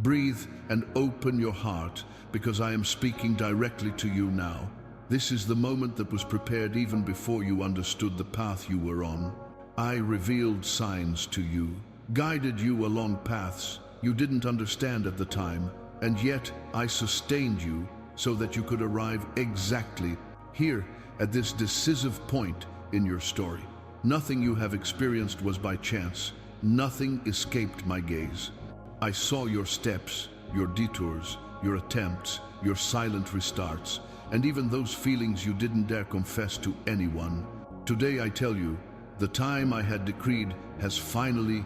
Breathe and open your heart, because I am speaking directly to you now. This is the moment that was prepared even before you understood the path you were on. I revealed signs to you, guided you along paths you didn't understand at the time, and yet I sustained you so that you could arrive exactly here at this decisive point in your story. Nothing you have experienced was by chance. Nothing escaped my gaze. I saw your steps, your detours, your attempts, your silent restarts, and even those feelings you didn't dare confess to anyone. Today I tell you, the time I had decreed has finally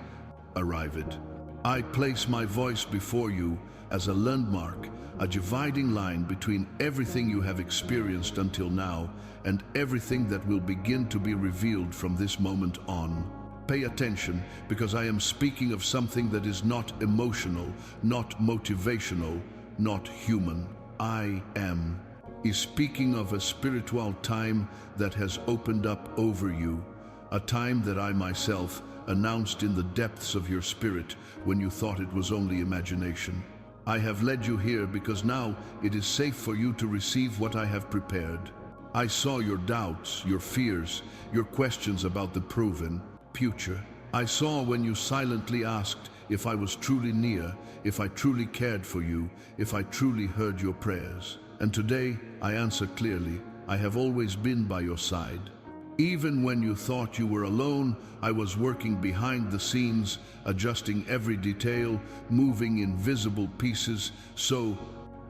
arrived. I place my voice before you as a landmark, a dividing line between everything you have experienced until now and everything that will begin to be revealed from this moment on. Pay attention, because I am speaking of something that is not emotional, not motivational, not human. I am speaking of a spiritual time that has opened up over you, a time that I myself announced in the depths of your spirit when you thought it was only imagination. I have led you here because now it is safe for you to receive what I have prepared. I saw your doubts, your fears, your questions about the proven future. I saw when you silently asked if I was truly near, if I truly cared for you, if I truly heard your prayers. And today I answer clearly, I have always been by your side. Even when you thought you were alone, I was working behind the scenes, adjusting every detail, moving invisible pieces so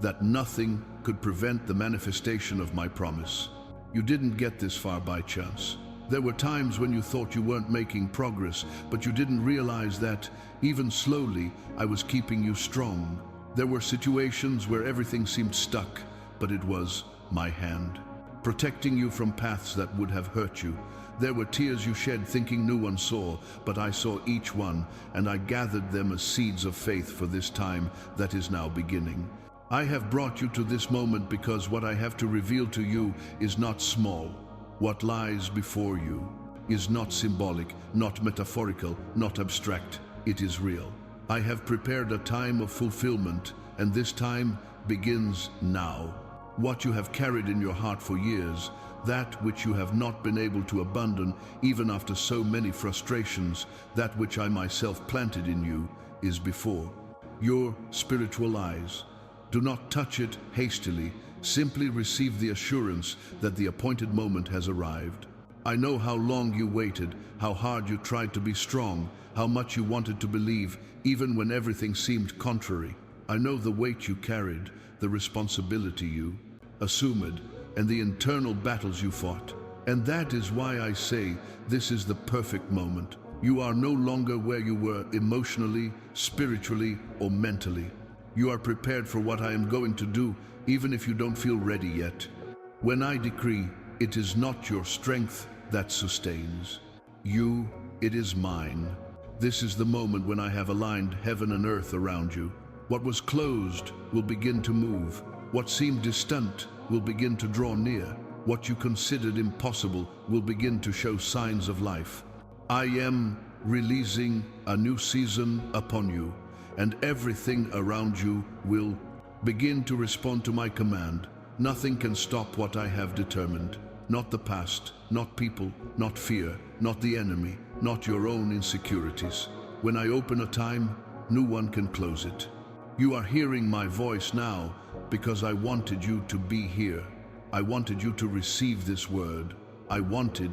that nothing could prevent the manifestation of my promise. You didn't get this far by chance. There were times when you thought you weren't making progress, but you didn't realize that, even slowly, I was keeping you strong. There were situations where everything seemed stuck, but it was my hand, protecting you from paths that would have hurt you. There were tears you shed thinking no one saw, but I saw each one, and I gathered them as seeds of faith for this time that is now beginning. I have brought you to this moment because what I have to reveal to you is not small. What lies before you is not symbolic, not metaphorical, not abstract. It is real. I have prepared a time of fulfillment, and this time begins now. What you have carried in your heart for years, that which you have not been able to abandon even after so many frustrations, that which I myself planted in you, is before your spiritual eyes. Do not touch it hastily. Simply receive the assurance that the appointed moment has arrived. I know how long you waited, how hard you tried to be strong, how much you wanted to believe, even when everything seemed contrary. I know the weight you carried, the responsibility you assumed, and the internal battles you fought. And that is why I say this is the perfect moment. You are no longer where you were emotionally, spiritually, or mentally. You are prepared for what I am going to do, even if you don't feel ready yet. When I decree, it is not your strength that sustains you, it is mine. This is the moment when I have aligned heaven and earth around you. What was closed will begin to move. What seemed distant will begin to draw near. What you considered impossible will begin to show signs of life. I am releasing a new season upon you, and everything around you will begin to respond to my command. Nothing can stop what I have determined. Not the past, not people, not fear, not the enemy, not your own insecurities. When I open a time, no one can close it. You are hearing my voice now because I wanted you to be here. I wanted you to receive this word. I wanted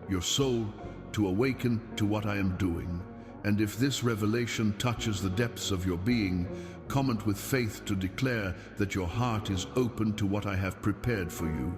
your soul to awaken to what I am doing. And if this revelation touches the depths of your being, comment with faith to declare that your heart is open to what I have prepared for you.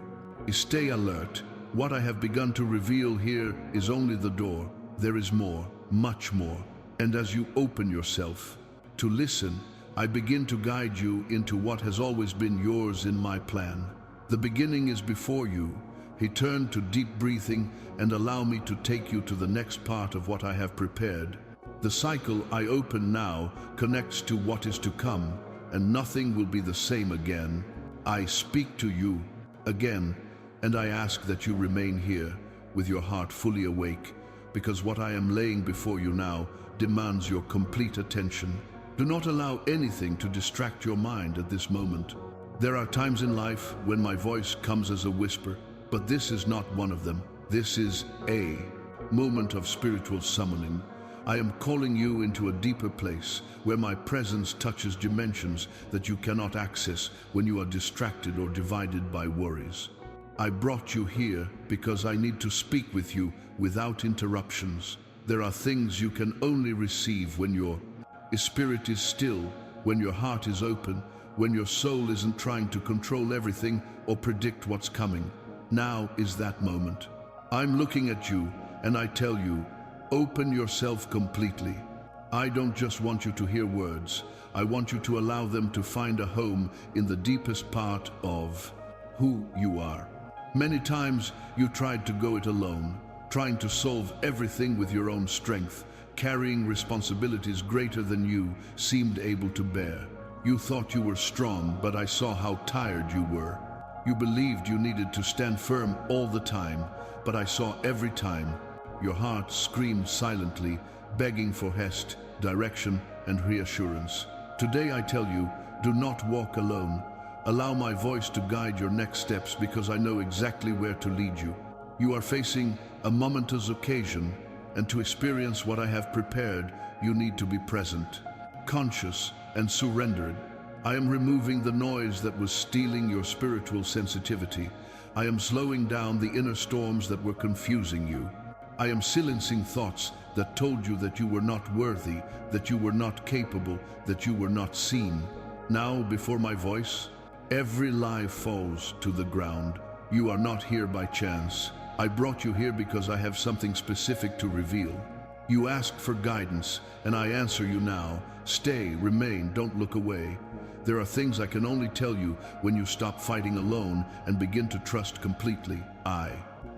Stay alert. What I have begun to reveal here is only the door. There is more, much more. And as you open yourself to listen, I begin to guide you into what has always been yours in my plan. The beginning is before you. Return to deep breathing and allow me to take you to the next part of what I have prepared. The cycle I open now connects to what is to come, and nothing will be the same again. I speak to you again, and I ask that you remain here with your heart fully awake, because what I am laying before you now demands your complete attention. Do not allow anything to distract your mind at this moment. There are times in life when my voice comes as a whisper, but this is not one of them. This is a moment of spiritual summoning. I am calling you into a deeper place where my presence touches dimensions that you cannot access when you are distracted or divided by worries. I brought you here because I need to speak with you without interruptions. There are things you can only receive when your spirit is still, when your heart is open, when your soul isn't trying to control everything or predict what's coming. Now is that moment. I'm looking at you and I tell you, open yourself completely. I don't just want you to hear words. I want you to allow them to find a home in the deepest part of who you are. Many times you tried to go it alone, trying to solve everything with your own strength, carrying responsibilities greater than you seemed able to bear. You thought you were strong, but I saw how tired you were. You believed you needed to stand firm all the time, but I saw every time your heart screamed silently, begging for rest, direction, and reassurance. Today I tell you, do not walk alone. Allow my voice to guide your next steps because I know exactly where to lead you. You are facing a momentous occasion, and to experience what I have prepared, you need to be present, conscious, and surrendered. I am removing the noise that was stealing your spiritual sensitivity. I am slowing down the inner storms that were confusing you. I am silencing thoughts that told you that you were not worthy, that you were not capable, that you were not seen. Now, before my voice, every lie falls to the ground. You are not here by chance. I brought you here because I have something specific to reveal. You asked for guidance, and I answer you now. Stay, remain, don't look away. There are things I can only tell you when you stop fighting alone and begin to trust completely. I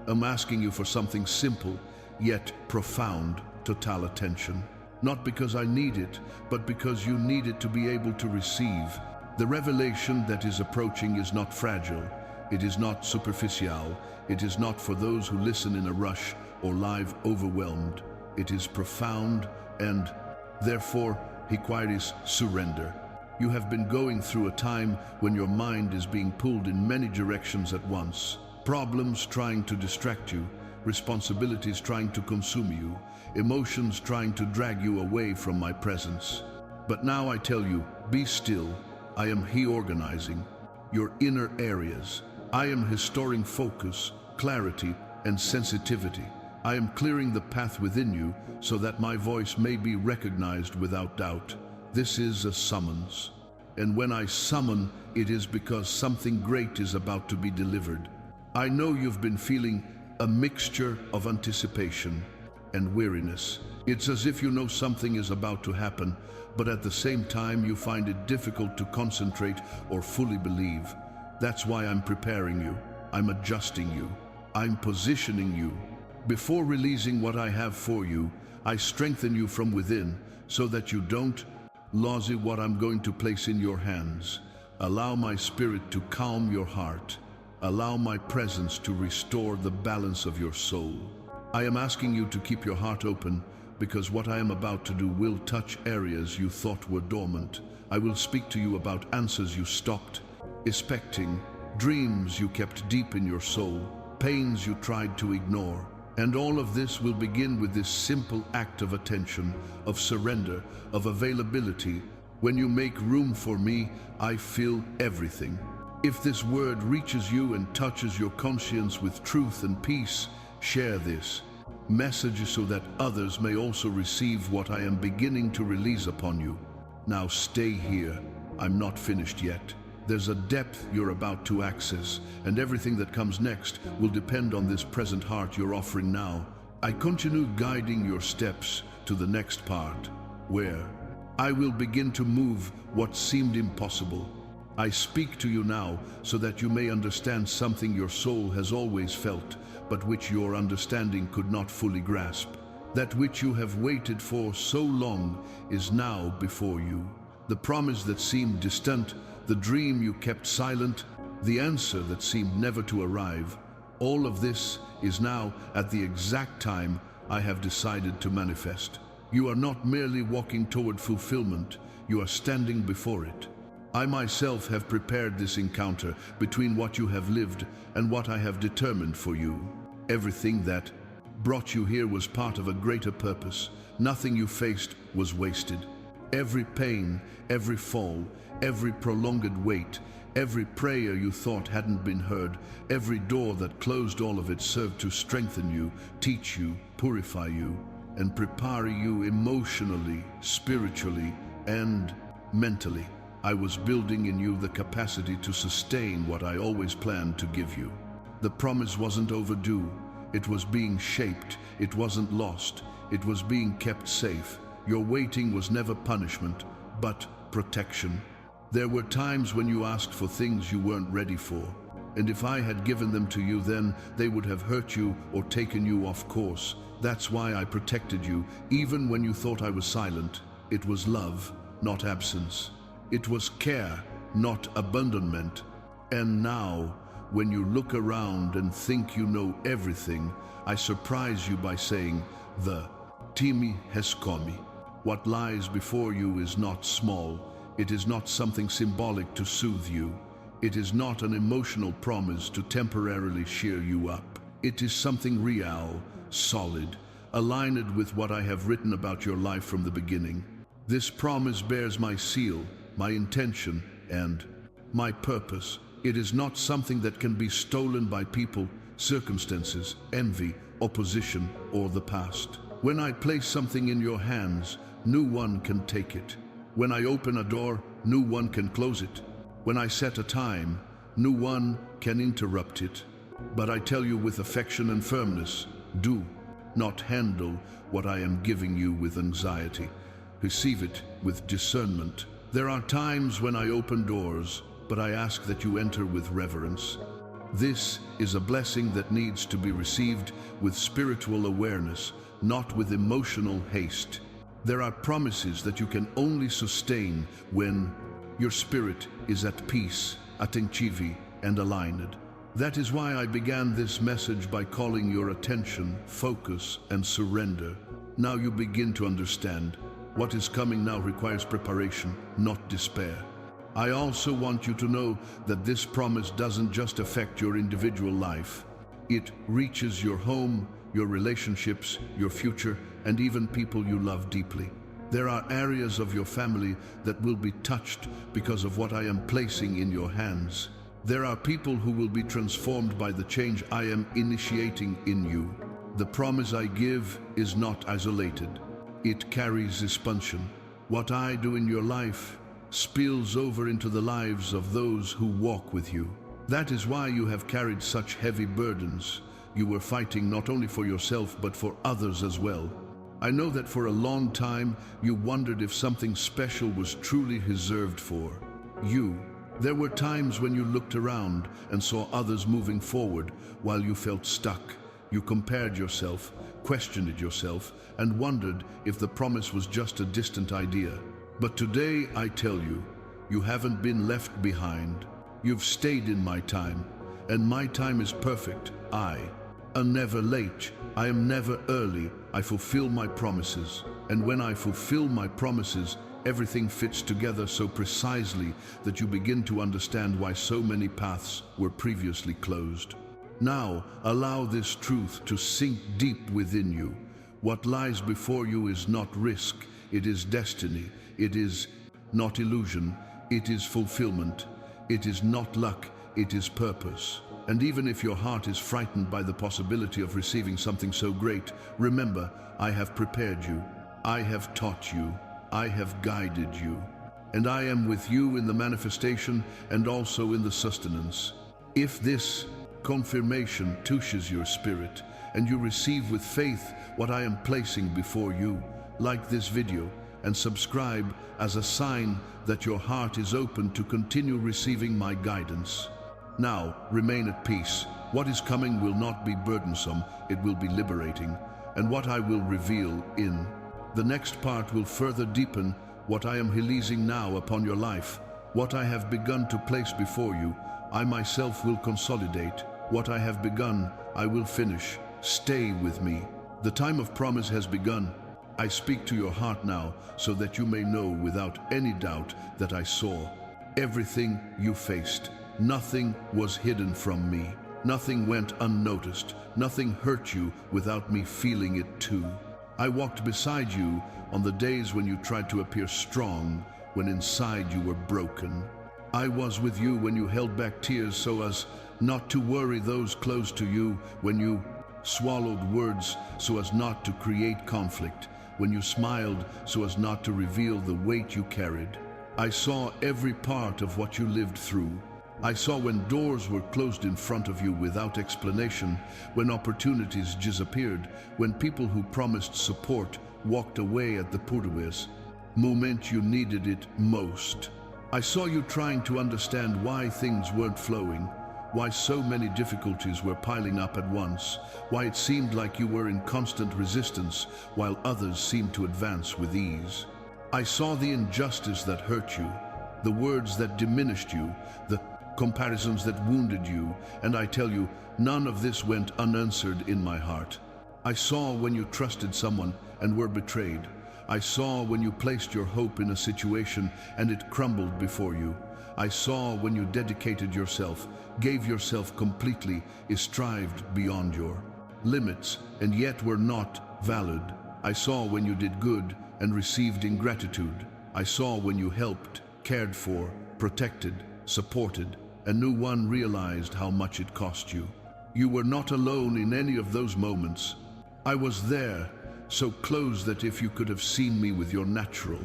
am asking you for something simple, yet profound, total attention. Not because I need it, but because you need it to be able to receive. The revelation that is approaching is not fragile. It is not superficial. It is not for those who listen in a rush or live overwhelmed. It is profound and, therefore, requires surrender. You have been going through a time when your mind is being pulled in many directions at once. Problems trying to distract you, responsibilities trying to consume you, emotions trying to drag you away from my presence. But now I tell you, be still. I am reorganizing your inner areas. I am restoring focus, clarity, and sensitivity. I am clearing the path within you so that my voice may be recognized without doubt. This is a summons. And when I summon, it is because something great is about to be delivered. I know you've been feeling a mixture of anticipation and weariness. It's as if you know something is about to happen, but at the same time you find it difficult to concentrate or fully believe. That's why I'm preparing you. I'm adjusting you. I'm positioning you. Before releasing what I have for you, I strengthen you from within so that you don't lose what I'm going to place in your hands. Allow my spirit to calm your heart. Allow my presence to restore the balance of your soul. I am asking you to keep your heart open because what I am about to do will touch areas you thought were dormant. I will speak to you about answers you stopped expecting, dreams you kept deep in your soul, pains you tried to ignore. And all of this will begin with this simple act of attention, of surrender, of availability. When you make room for me, I feel everything. If this word reaches you and touches your conscience with truth and peace, share this message so that others may also receive what I am beginning to release upon you. Now stay here. I'm not finished yet. There's a depth you're about to access, and everything that comes next will depend on this present heart you're offering now. I continue guiding your steps to the next part, where I will begin to move what seemed impossible. I speak to you now so that you may understand something your soul has always felt, but which your understanding could not fully grasp. That which you have waited for so long is now before you. The promise that seemed distant, the dream you kept silent, the answer that seemed never to arrive, all of this is now at the exact time I have decided to manifest. You are not merely walking toward fulfillment, you are standing before it. I myself have prepared this encounter between what you have lived and what I have determined for you. Everything that brought you here was part of a greater purpose. Nothing you faced was wasted. Every pain, every fall, every prolonged wait, every prayer you thought hadn't been heard, every door that closed, all of it served to strengthen you, teach you, purify you, and prepare you emotionally, spiritually, and mentally. I was building in you the capacity to sustain what I always planned to give you. The promise wasn't overdue. It was being shaped. It wasn't lost. It was being kept safe. Your waiting was never punishment, but protection. There were times when you asked for things you weren't ready for. And if I had given them to you then, they would have hurt you or taken you off course. That's why I protected you, even when you thought I was silent. It was love, not absence. It was care, not abandonment. And now, when you look around and think you know everything, I surprise you by saying, the Timi has come. What lies before you is not small. It is not something symbolic to soothe you. It is not an emotional promise to temporarily cheer you up. It is something real, solid, aligned with what I have written about your life from the beginning. This promise bears my seal, my intention, and my purpose. It is not something that can be stolen by people, circumstances, envy, opposition, or the past. When I place something in your hands, no one can take it. When I open a door, no one can close it. When I set a time, no one can interrupt it. But I tell you with affection and firmness, do not handle what I am giving you with anxiety. Receive it with discernment. There are times when I open doors, but I ask that you enter with reverence. This is a blessing that needs to be received with spiritual awareness, not with emotional haste. There are promises that you can only sustain when your spirit is at peace, attentive, and aligned. That is why I began this message by calling your attention, focus, and surrender. Now you begin to understand. What is coming now requires preparation, not despair. I also want you to know that this promise doesn't just affect your individual life. It reaches your home, your relationships, your future, and even people you love deeply. There are areas of your family that will be touched because of what I am placing in your hands. There are people who will be transformed by the change I am initiating in you. The promise I give is not isolated. It carries expansion. What I do in your life spills over into the lives of those who walk with you. That is why you have carried such heavy burdens. You were fighting not only for yourself but for others as well. I know that for a long time you wondered if something special was truly reserved for you. There were times when you looked around and saw others moving forward while you felt stuck. You compared yourself, questioned yourself, and wondered if the promise was just a distant idea. But today I tell you, you haven't been left behind. You've stayed in my time, and my time is perfect. I am never late. I am never early. I fulfill my promises. And when I fulfill my promises, everything fits together so precisely that you begin to understand why so many paths were previously closed. Now, allow this truth to sink deep within you. What lies before you is not risk, it is destiny. It is not illusion, it is fulfillment. It is not luck, it is purpose. And even if your heart is frightened by the possibility of receiving something so great, remember, I have prepared you. I have taught you. I have guided you. And I am with you in the manifestation and also in the sustenance. If this confirmation touches your spirit and you receive with faith what I am placing before you, like this video and subscribe as a sign that your heart is open to continue receiving my guidance. Now, remain at peace. What is coming will not be burdensome, it will be liberating. And what I will reveal in the next part will further deepen what I am releasing now upon your life. What I have begun to place before you, I myself will consolidate. What I have begun, I will finish. Stay with me. The time of promise has begun. I speak to your heart now so that you may know without any doubt that I saw everything you faced. Nothing was hidden from me. Nothing went unnoticed. Nothing hurt you without me feeling it too. I walked beside you on the days when you tried to appear strong, when inside you were broken. I was with you when you held back tears so as not to worry those close to you, when you swallowed words so as not to create conflict, when you smiled so as not to reveal the weight you carried. I saw every part of what you lived through. I saw when doors were closed in front of you without explanation, when opportunities disappeared, when people who promised support walked away at the purdues moment you needed it most. I saw you trying to understand why things weren't flowing, why so many difficulties were piling up at once, why it seemed like you were in constant resistance while others seemed to advance with ease. I saw the injustice that hurt you, the words that diminished you, the comparisons that wounded you, and I tell you, none of this went unanswered in my heart. I saw when you trusted someone and were betrayed. I saw when you placed your hope in a situation and it crumbled before you. I saw when you dedicated yourself, gave yourself completely, strived beyond your limits, and yet were not valid. I saw when you did good and received ingratitude. I saw when you helped, cared for, protected, supported, and no one realized how much it cost you. You were not alone in any of those moments. I was there, so close that if you could have seen me with your natural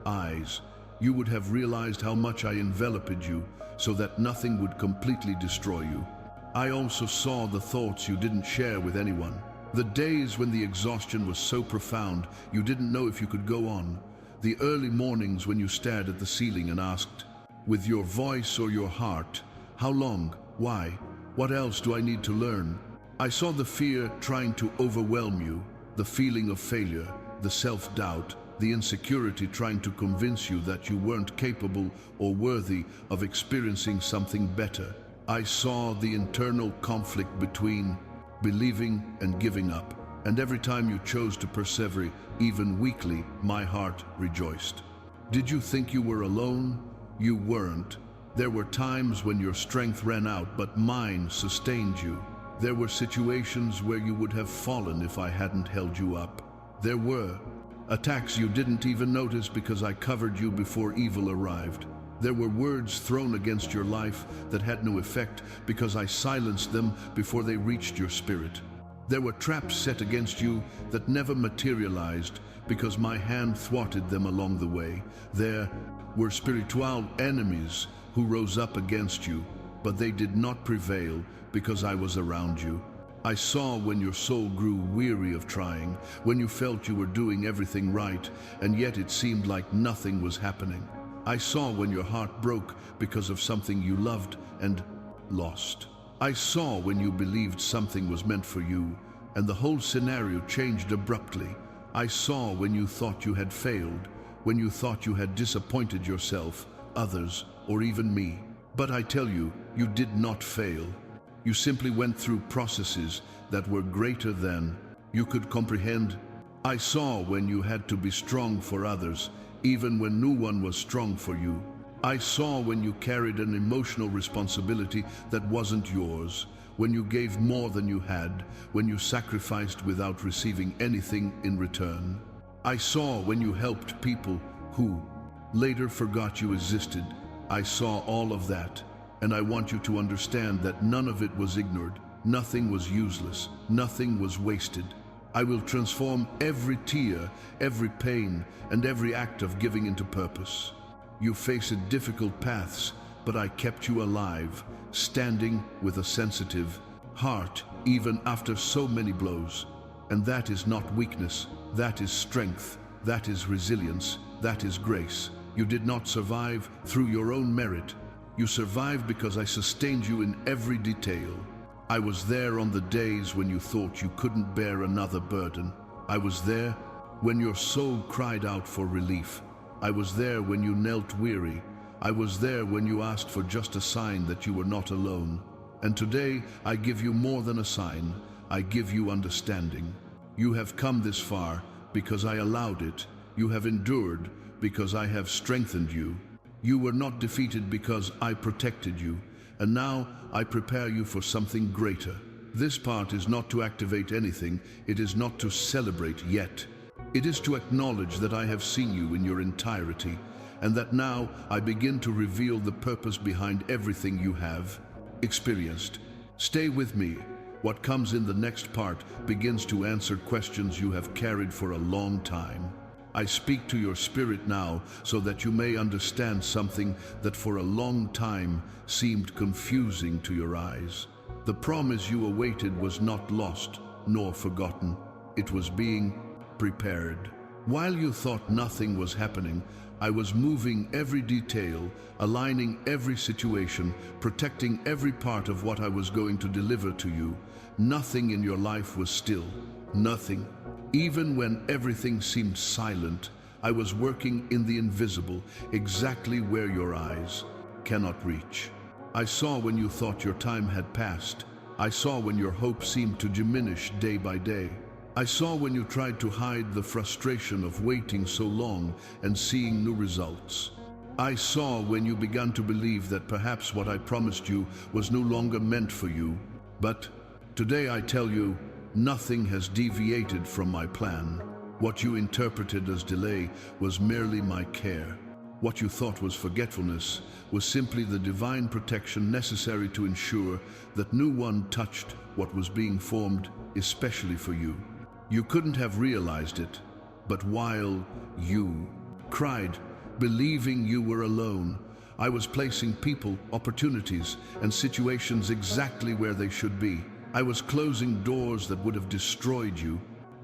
eyes, you would have realized how much I enveloped you so that nothing would completely destroy you. I also saw the thoughts you didn't share with anyone. The days when the exhaustion was so profound you didn't know if you could go on. The early mornings when you stared at the ceiling and asked, with your voice or your heart, how long? Why? What else do I need to learn? I saw the fear trying to overwhelm you, the feeling of failure, the self-doubt, the insecurity trying to convince you that you weren't capable or worthy of experiencing something better. I saw the internal conflict between believing and giving up, and every time you chose to persevere, even weakly, my heart rejoiced. Did you think you were alone? You weren't. There were times when your strength ran out, but mine sustained you. There were situations where you would have fallen if I hadn't held you up. There were attacks you didn't even notice because I covered you before evil arrived. There were words thrown against your life that had no effect because I silenced them before they reached your spirit. There were traps set against you that never materialized because my hand thwarted them along the way. There were spiritual enemies who rose up against you, but they did not prevail because I was around you. I saw when your soul grew weary of trying, when you felt you were doing everything right, and yet it seemed like nothing was happening. I saw when your heart broke because of something you loved and lost. I saw when you believed something was meant for you, and the whole scenario changed abruptly. I saw when you thought you had failed, when you thought you had disappointed yourself, others, or even me. But I tell you, you did not fail. You simply went through processes that were greater than you could comprehend. I saw when you had to be strong for others, even when no one was strong for you. I saw when you carried an emotional responsibility that wasn't yours, when you gave more than you had, when you sacrificed without receiving anything in return. I saw when you helped people who later forgot you existed. I saw all of that, and I want you to understand that none of it was ignored, nothing was useless, nothing was wasted. I will transform every tear, every pain, and every act of giving into purpose. You faced difficult paths, but I kept you alive, standing with a sensitive heart, even after so many blows. And that is not weakness, that is strength, that is resilience, that is grace. You did not survive through your own merit. You survived because I sustained you in every detail. I was there on the days when you thought you couldn't bear another burden. I was there when your soul cried out for relief. I was there when you knelt weary. I was there when you asked for just a sign that you were not alone. And today I give you more than a sign. I give you understanding. You have come this far, because I allowed it. You have endured because I have strengthened you. You were not defeated because I protected you. And now I prepare you for something greater. This part is not to activate anything. It is not to celebrate yet. It is to acknowledge that I have seen you in your entirety, and that now I begin to reveal the purpose behind everything you have experienced. Stay with me. What comes in the next part begins to answer questions you have carried for a long time. I speak to your spirit now so that you may understand something that for a long time seemed confusing to your eyes. The promise you awaited was not lost nor forgotten. It was being prepared. While you thought nothing was happening, I was moving every detail, aligning every situation, protecting every part of what I was going to deliver to you. Nothing in your life was still. Nothing. Even when everything seemed silent, I was working in the invisible, exactly where your eyes cannot reach. I saw when you thought your time had passed. I saw when your hope seemed to diminish day by day. I saw when you tried to hide the frustration of waiting so long and seeing no results. I saw when you began to believe that perhaps what I promised you was no longer meant for you. But today I tell you, nothing has deviated from my plan. What you interpreted as delay was merely my care. What you thought was forgetfulness was simply the divine protection necessary to ensure that no one touched what was being formed especially for you. You couldn't have realized it, but while you cried, believing you were alone, I was placing people, opportunities, and situations exactly where they should be. I was closing doors that would have destroyed you.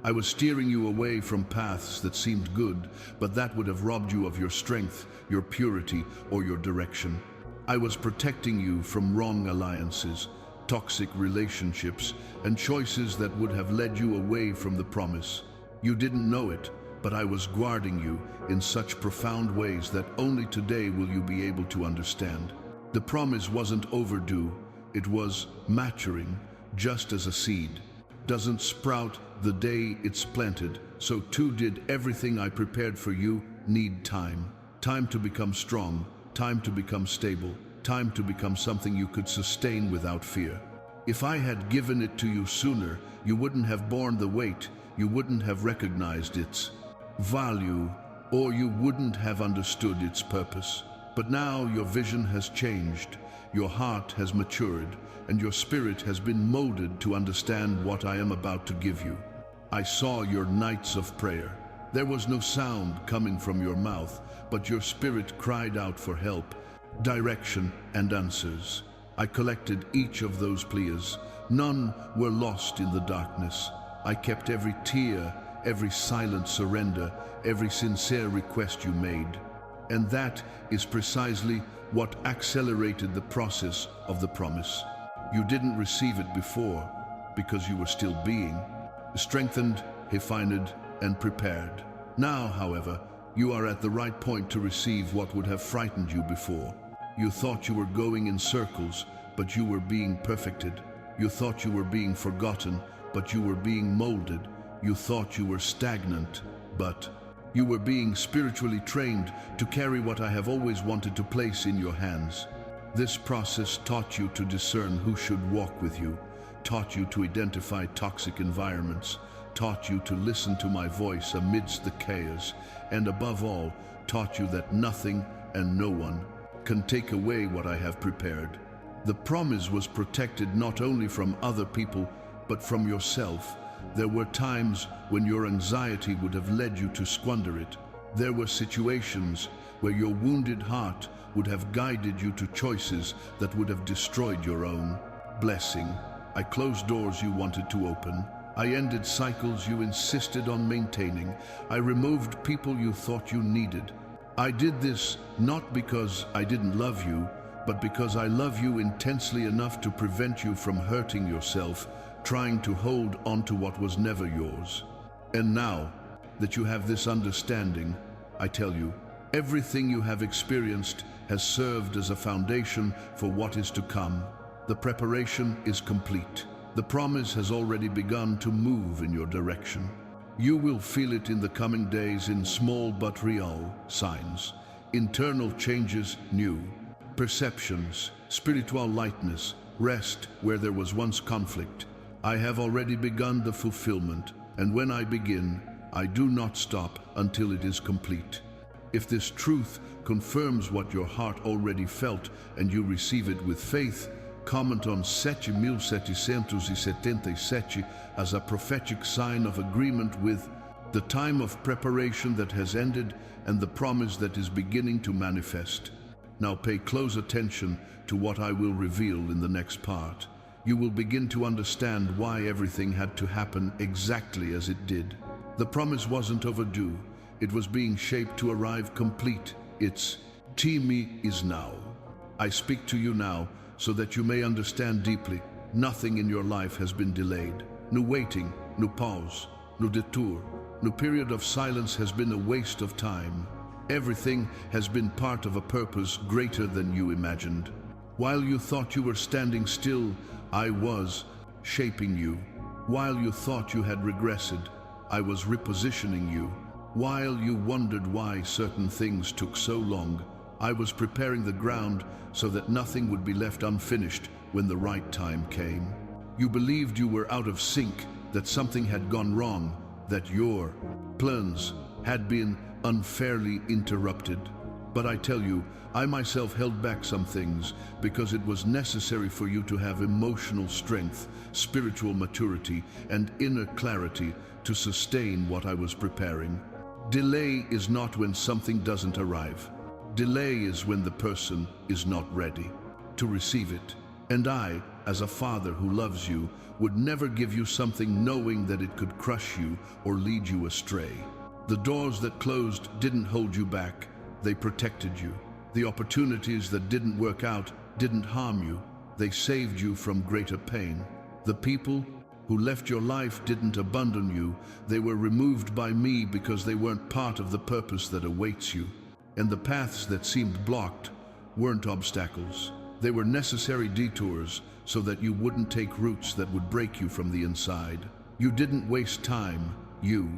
I was steering you away from paths that seemed good, but that would have robbed you of your strength, your purity, or your direction. I was protecting you from wrong alliances, toxic relationships, and choices that would have led you away from the promise. You didn't know it, but I was guarding you in such profound ways that only today will you be able to understand. The promise wasn't overdue, it was maturing, just as a seed doesn't sprout the day it's planted, so too did everything I prepared for you need time. Time to become strong, time to become stable, time to become something you could sustain without fear. If I had given it to you sooner, you wouldn't have borne the weight, you wouldn't have recognized its value, or you wouldn't have understood its purpose. But now your vision has changed, your heart has matured, and your spirit has been molded to understand what I am about to give you. I saw your nights of prayer. There was no sound coming from your mouth, but your spirit cried out for help, direction, and answers. I collected each of those pleas. None were lost in the darkness. I kept every tear, every silent surrender, every sincere request you made. And that is precisely what accelerated the process of the promise. You didn't receive it before because you were still being strengthened, refined, and prepared. Now, however, you are at the right point to receive what would have frightened you before. You thought you were going in circles, but you were being perfected. You thought you were being forgotten, but you were being molded. You thought you were stagnant, but you were being spiritually trained to carry what I have always wanted to place in your hands. This process taught you to discern who should walk with you, taught you to identify toxic environments, taught you to listen to my voice amidst the chaos, and above all, taught you that nothing and no one can take away what I have prepared. The promise was protected not only from other people, but from yourself. There were times when your anxiety would have led you to squander it. There were situations where your wounded heart would have guided you to choices that would have destroyed your own blessing. I closed doors you wanted to open. I ended cycles you insisted on maintaining. I removed people you thought you needed. I did this not because I didn't love you, but because I love you intensely enough to prevent you from hurting yourself, trying to hold onto what was never yours. And now that you have this understanding, I tell you, everything you have experienced has served as a foundation for what is to come. The preparation is complete. The promise has already begun to move in your direction. You will feel it in the coming days in small but real signs. Internal changes new. Perceptions, spiritual lightness, rest where there was once conflict. I have already begun the fulfillment, and when I begin, I do not stop until it is complete. If this truth confirms what your heart already felt and you receive it with faith, comment on 7777 as a prophetic sign of agreement with the time of preparation that has ended and the promise that is beginning to manifest. Now pay close attention to what I will reveal in the next part. You will begin to understand why everything had to happen exactly as it did. The promise wasn't overdue. It was being shaped to arrive complete. Its time is now. I speak to you now so that you may understand deeply. Nothing in your life has been delayed. No waiting, no pause, no detour, no period of silence has been a waste of time. Everything has been part of a purpose greater than you imagined. While you thought you were standing still, I was shaping you. While you thought you had regressed, I was repositioning you. While you wondered why certain things took so long, I was preparing the ground so that nothing would be left unfinished when the right time came. You believed you were out of sync, that something had gone wrong, that your plans had been unfairly interrupted. But I tell you, I myself held back some things because it was necessary for you to have emotional strength, spiritual maturity, and inner clarity to sustain what I was preparing. Delay is not when something doesn't arrive. Delay is when the person is not ready to receive it. And I, as a father who loves you, would never give you something knowing that it could crush you or lead you astray. The doors that closed didn't hold you back, they protected you. The opportunities that didn't work out didn't harm you, they saved you from greater pain. The people who left your life didn't abandon you, they were removed by me because they weren't part of the purpose that awaits you. And the paths that seemed blocked weren't obstacles. They were necessary detours so that you wouldn't take routes that would break you from the inside. You didn't waste time, you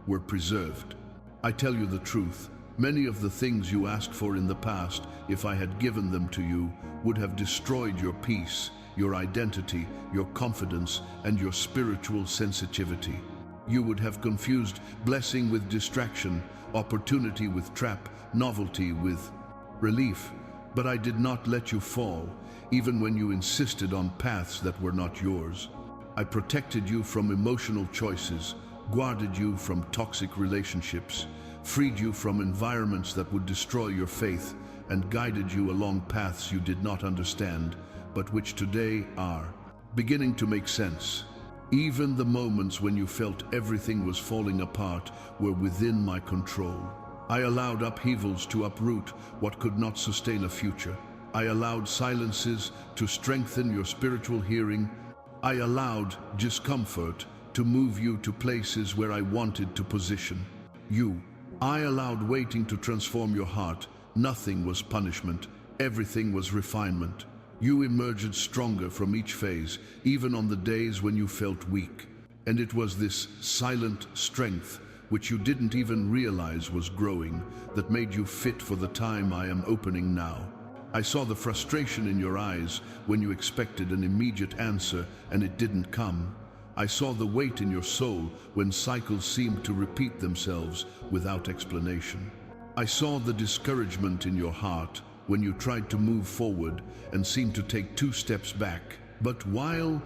were preserved. I tell you the truth, many of the things you asked for in the past, if I had given them to you, would have destroyed your peace, your identity, your confidence, and your spiritual sensitivity. You would have confused blessing with distraction, opportunity with trap, novelty with relief. But I did not let you fall, even when you insisted on paths that were not yours. I protected you from emotional choices, guarded you from toxic relationships, freed you from environments that would destroy your faith, and guided you along paths you did not understand, but which today are beginning to make sense. Even the moments when you felt everything was falling apart were within my control. I allowed upheavals to uproot what could not sustain a future. I allowed silences to strengthen your spiritual hearing. I allowed discomfort to move you to places where I wanted to position you. I allowed waiting to transform your heart. Nothing was punishment. Everything was refinement. You emerged stronger from each phase, even on the days when you felt weak. And it was this silent strength, which you didn't even realize was growing, that made you fit for the time I am opening now. I saw the frustration in your eyes when you expected an immediate answer and it didn't come. I saw the weight in your soul when cycles seemed to repeat themselves without explanation. I saw the discouragement in your heart when you tried to move forward and seemed to take 2 steps back. But while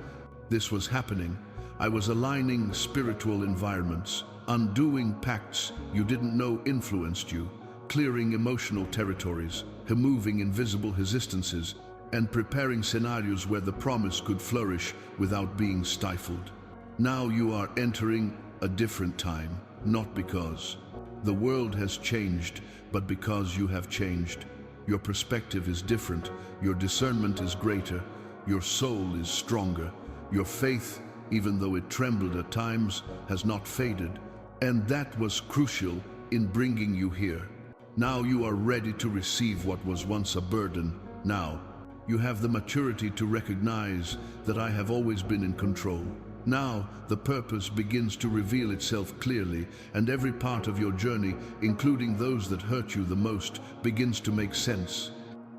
this was happening, I was aligning spiritual environments, undoing pacts you didn't know influenced you, clearing emotional territories, removing invisible resistances, and preparing scenarios where the promise could flourish without being stifled. Now you are entering a different time, not because the world has changed, but because you have changed. Your perspective is different, your discernment is greater, your soul is stronger, your faith, even though it trembled at times, has not faded. And that was crucial in bringing you here. Now you are ready to receive what was once a burden. Now you have the maturity to recognize that I have always been in control. Now, the purpose begins to reveal itself clearly, and every part of your journey, including those that hurt you the most, begins to make sense.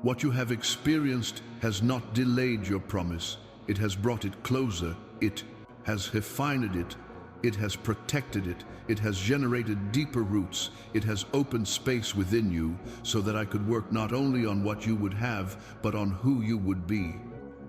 What you have experienced has not delayed your promise. It has brought it closer. It has refined it. It has protected it. It has generated deeper roots. It has opened space within you so that I could work not only on what you would have, but on who you would be.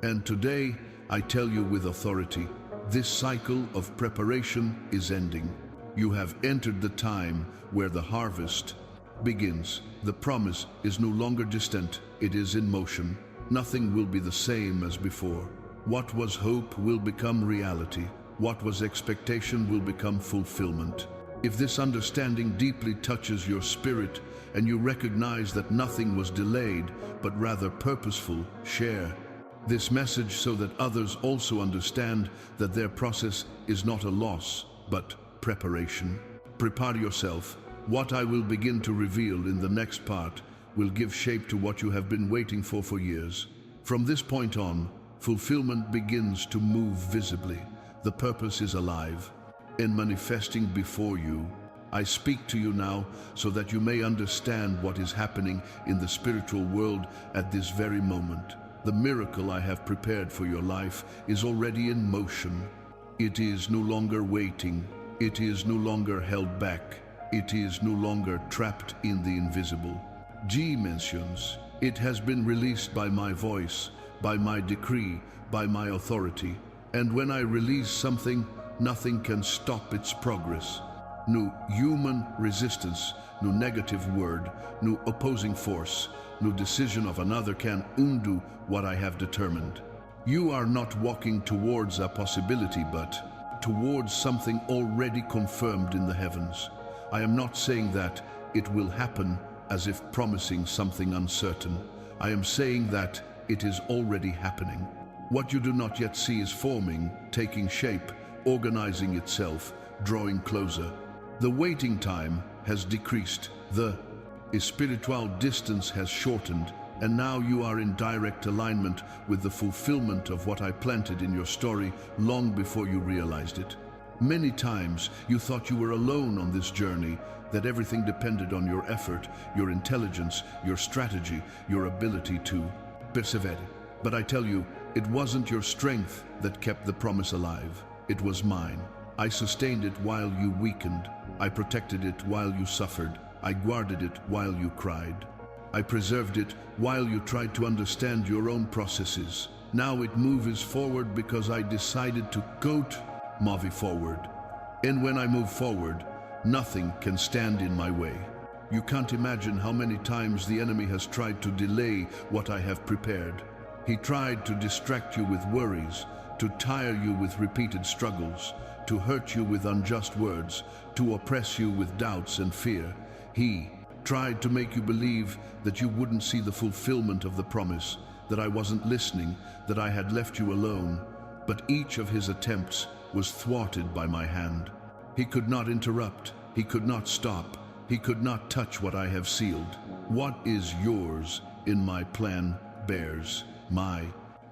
And today, I tell you with authority, this cycle of preparation is ending. You have entered the time where the harvest begins. The promise is no longer distant, it is in motion. Nothing will be the same as before. What was hope will become reality. What was expectation will become fulfillment. If this understanding deeply touches your spirit and you recognize that nothing was delayed, but rather purposeful, share this message so that others also understand that their process is not a loss, but preparation. Prepare yourself. What I will begin to reveal in the next part will give shape to what you have been waiting for years. From this point on, fulfillment begins to move visibly. The purpose is alive and manifesting before you. I speak to you now so that you may understand what is happening in the spiritual world at this very moment. The miracle I have prepared for your life is already in motion. It is no longer waiting. It is no longer held back. It is no longer trapped in the invisible. G mentions, it has been released by my voice, by my decree, by my authority. And when I release something, nothing can stop its progress. No human resistance, no negative word, no opposing force, no decision of another can undo what I have determined. You are not walking towards a possibility, but towards something already confirmed in the heavens. I am not saying that it will happen as if promising something uncertain. I am saying that it is already happening. What you do not yet see is forming, taking shape, organizing itself, drawing closer. The waiting time has decreased. The spiritual distance has shortened, and now you are in direct alignment with the fulfillment of what I planted in your story long before you realized it. Many times you thought you were alone on this journey, that everything depended on your effort, your intelligence, your strategy, your ability to persevere. But I tell you, it wasn't your strength that kept the promise alive. It was mine. I sustained it while you weakened. I protected it while you suffered. I guarded it while you cried. I preserved it while you tried to understand your own processes. Now it moves forward because I decided to move forward. And when I move forward, nothing can stand in my way. You can't imagine how many times the enemy has tried to delay what I have prepared. He tried to distract you with worries, to tire you with repeated struggles, to hurt you with unjust words, to oppress you with doubts and fear. He tried to make you believe that you wouldn't see the fulfillment of the promise, that I wasn't listening, that I had left you alone. But each of his attempts was thwarted by my hand. He could not interrupt. He could not stop. He could not touch what I have sealed. What is yours in my plan bears my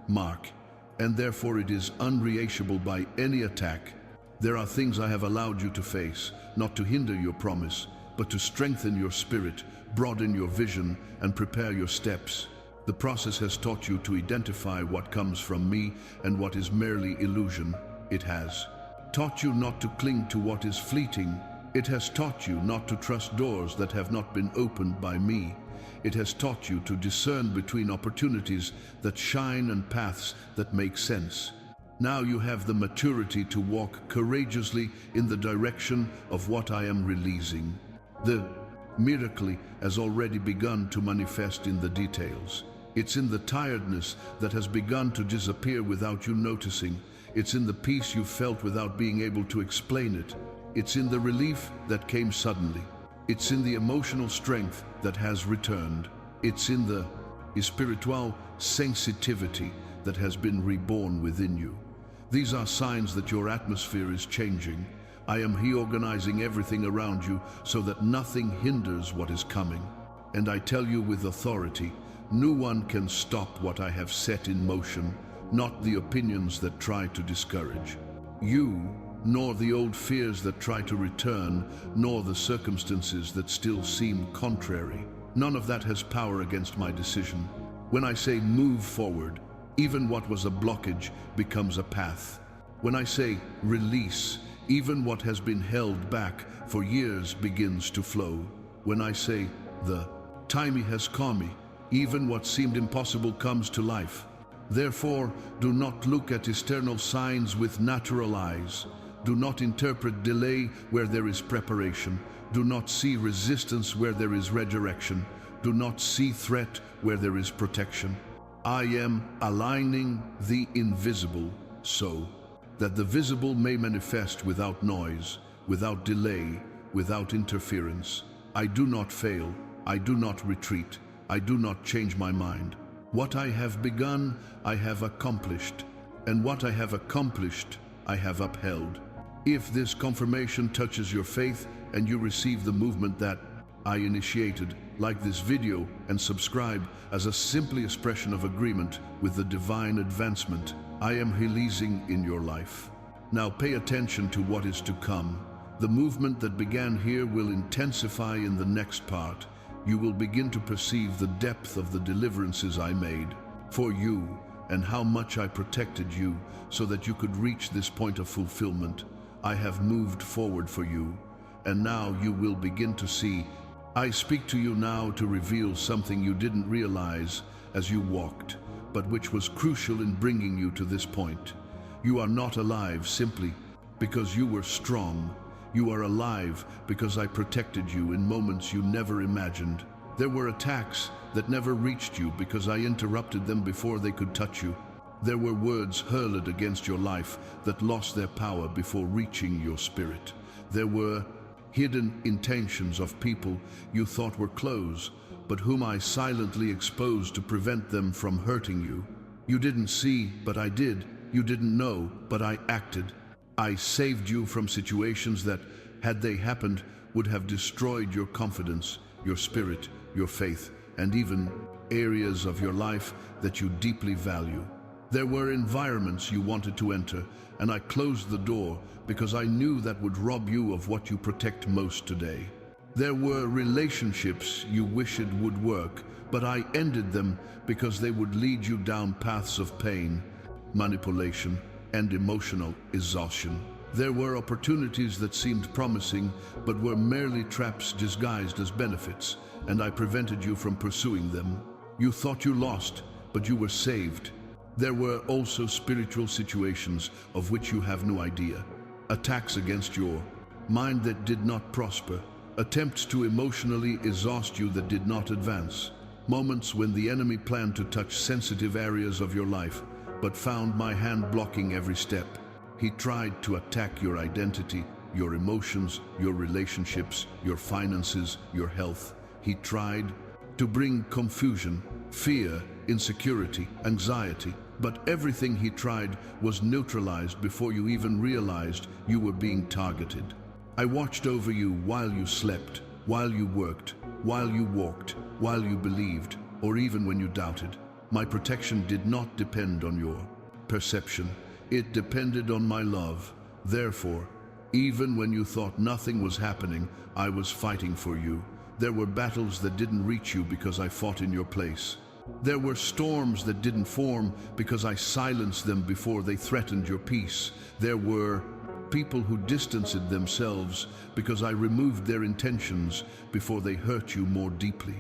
mark, and therefore it is unreachable by any attack. There are things I have allowed you to face, not to hinder your promise, but to strengthen your spirit, broaden your vision, and prepare your steps. The process has taught you to identify what comes from me and what is merely illusion. It has taught you not to cling to what is fleeting. It has taught you not to trust doors that have not been opened by me. It has taught you to discern between opportunities that shine and paths that make sense. Now you have the maturity to walk courageously in the direction of what I am releasing. The miracle has already begun to manifest in the details. It's in the tiredness that has begun to disappear without you noticing. It's in the peace you felt without being able to explain it. It's in the relief that came suddenly. It's in the emotional strength that has returned. It's in the spiritual sensitivity that has been reborn within you. These are signs that your atmosphere is changing. I am reorganizing everything around you so that nothing hinders what is coming. And I tell you with authority, no one can stop what I have set in motion, not the opinions that try to discourage. you, nor the old fears that try to return, nor the circumstances that still seem contrary. None of that has power against my decision. When I say move forward, even what was a blockage becomes a path. When I say release, even what has been held back for years begins to flow. When I say the time has come, even what seemed impossible comes to life. Therefore, do not look at external signs with natural eyes. Do not interpret delay where there is preparation. Do not see resistance where there is resurrection. Do not see threat where there is protection. I am aligning the invisible so that the visible may manifest without noise, without delay, without interference. I do not fail. I do not retreat. I do not change my mind. What I have begun, I have accomplished. And what I have accomplished, I have upheld. If this confirmation touches your faith and you receive the movement that I initiated, like this video and subscribe as a simple expression of agreement with the divine advancement I am releasing in your life. Now pay attention to what is to come. The movement that began here will intensify in the next part. You will begin to perceive the depth of the deliverances I made for you and how much I protected you so that you could reach this point of fulfillment. I have moved forward for you, and now you will begin to see. I speak to you now to reveal something you didn't realize as you walked, but which was crucial in bringing you to this point. You are not alive simply because you were strong. You are alive because I protected you in moments you never imagined. There were attacks that never reached you because I interrupted them before they could touch you. There were words hurled against your life that lost their power before reaching your spirit. There were hidden intentions of people you thought were close, but whom I silently exposed to prevent them from hurting you. You didn't see, but I did. You didn't know, but I acted. I saved you from situations that, had they happened, would have destroyed your confidence, your spirit, your faith, and even areas of your life that you deeply value. There were environments you wanted to enter, and I closed the door because I knew that would rob you of what you protect most today. There were relationships you wished would work, but I ended them because they would lead you down paths of pain, manipulation, and emotional exhaustion. There were opportunities that seemed promising, but were merely traps disguised as benefits, and I prevented you from pursuing them. You thought you lost, but you were saved. There were also spiritual situations of which you have no idea. Attacks against your mind that did not prosper. Attempts to emotionally exhaust you that did not advance. Moments when the enemy planned to touch sensitive areas of your life, but found my hand blocking every step. He tried to attack your identity, your emotions, your relationships, your finances, your health. He tried to bring confusion, fear, insecurity, anxiety. But everything he tried was neutralized before you even realized you were being targeted. I watched over you while you slept, while you worked, while you walked, while you believed, or even when you doubted. My protection did not depend on your perception. It depended on my love. Therefore, even when you thought nothing was happening, I was fighting for you. There were battles that didn't reach you because I fought in your place. There were storms that didn't form because I silenced them before they threatened your peace. There were people who distanced themselves because I removed their intentions before they hurt you more deeply.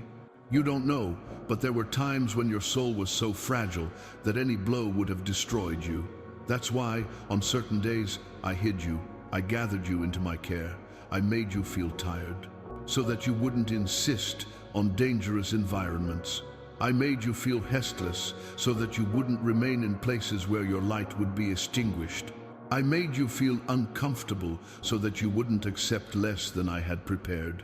You don't know, but there were times when your soul was so fragile that any blow would have destroyed you. That's why, on certain days, I hid you. I gathered you into my care. I made you feel tired, so that you wouldn't insist on dangerous environments. I made you feel restless so that you wouldn't remain in places where your light would be extinguished. I made you feel uncomfortable so that you wouldn't accept less than I had prepared.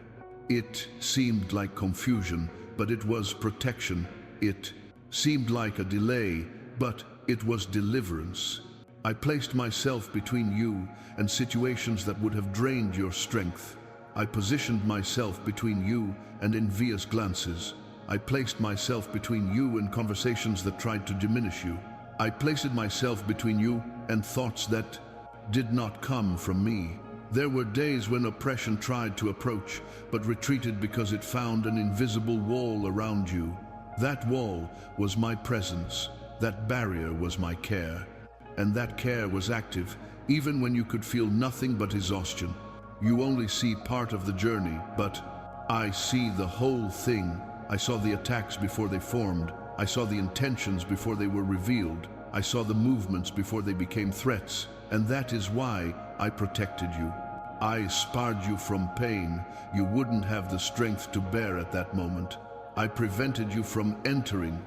It seemed like confusion, but it was protection. It seemed like a delay, but it was deliverance. I placed myself between you and situations that would have drained your strength. I positioned myself between you and envious glances. I placed myself between you and conversations that tried to diminish you. I placed myself between you and thoughts that did not come from me. There were days when oppression tried to approach, but retreated because it found an invisible wall around you. That wall was my presence. That barrier was my care. And that care was active, even when you could feel nothing but exhaustion. You only see part of the journey, but I see the whole thing. I saw the attacks before they formed. I saw the intentions before they were revealed. I saw the movements before they became threats. And that is why I protected you. I spared you from pain you wouldn't have the strength to bear at that moment. I prevented you from entering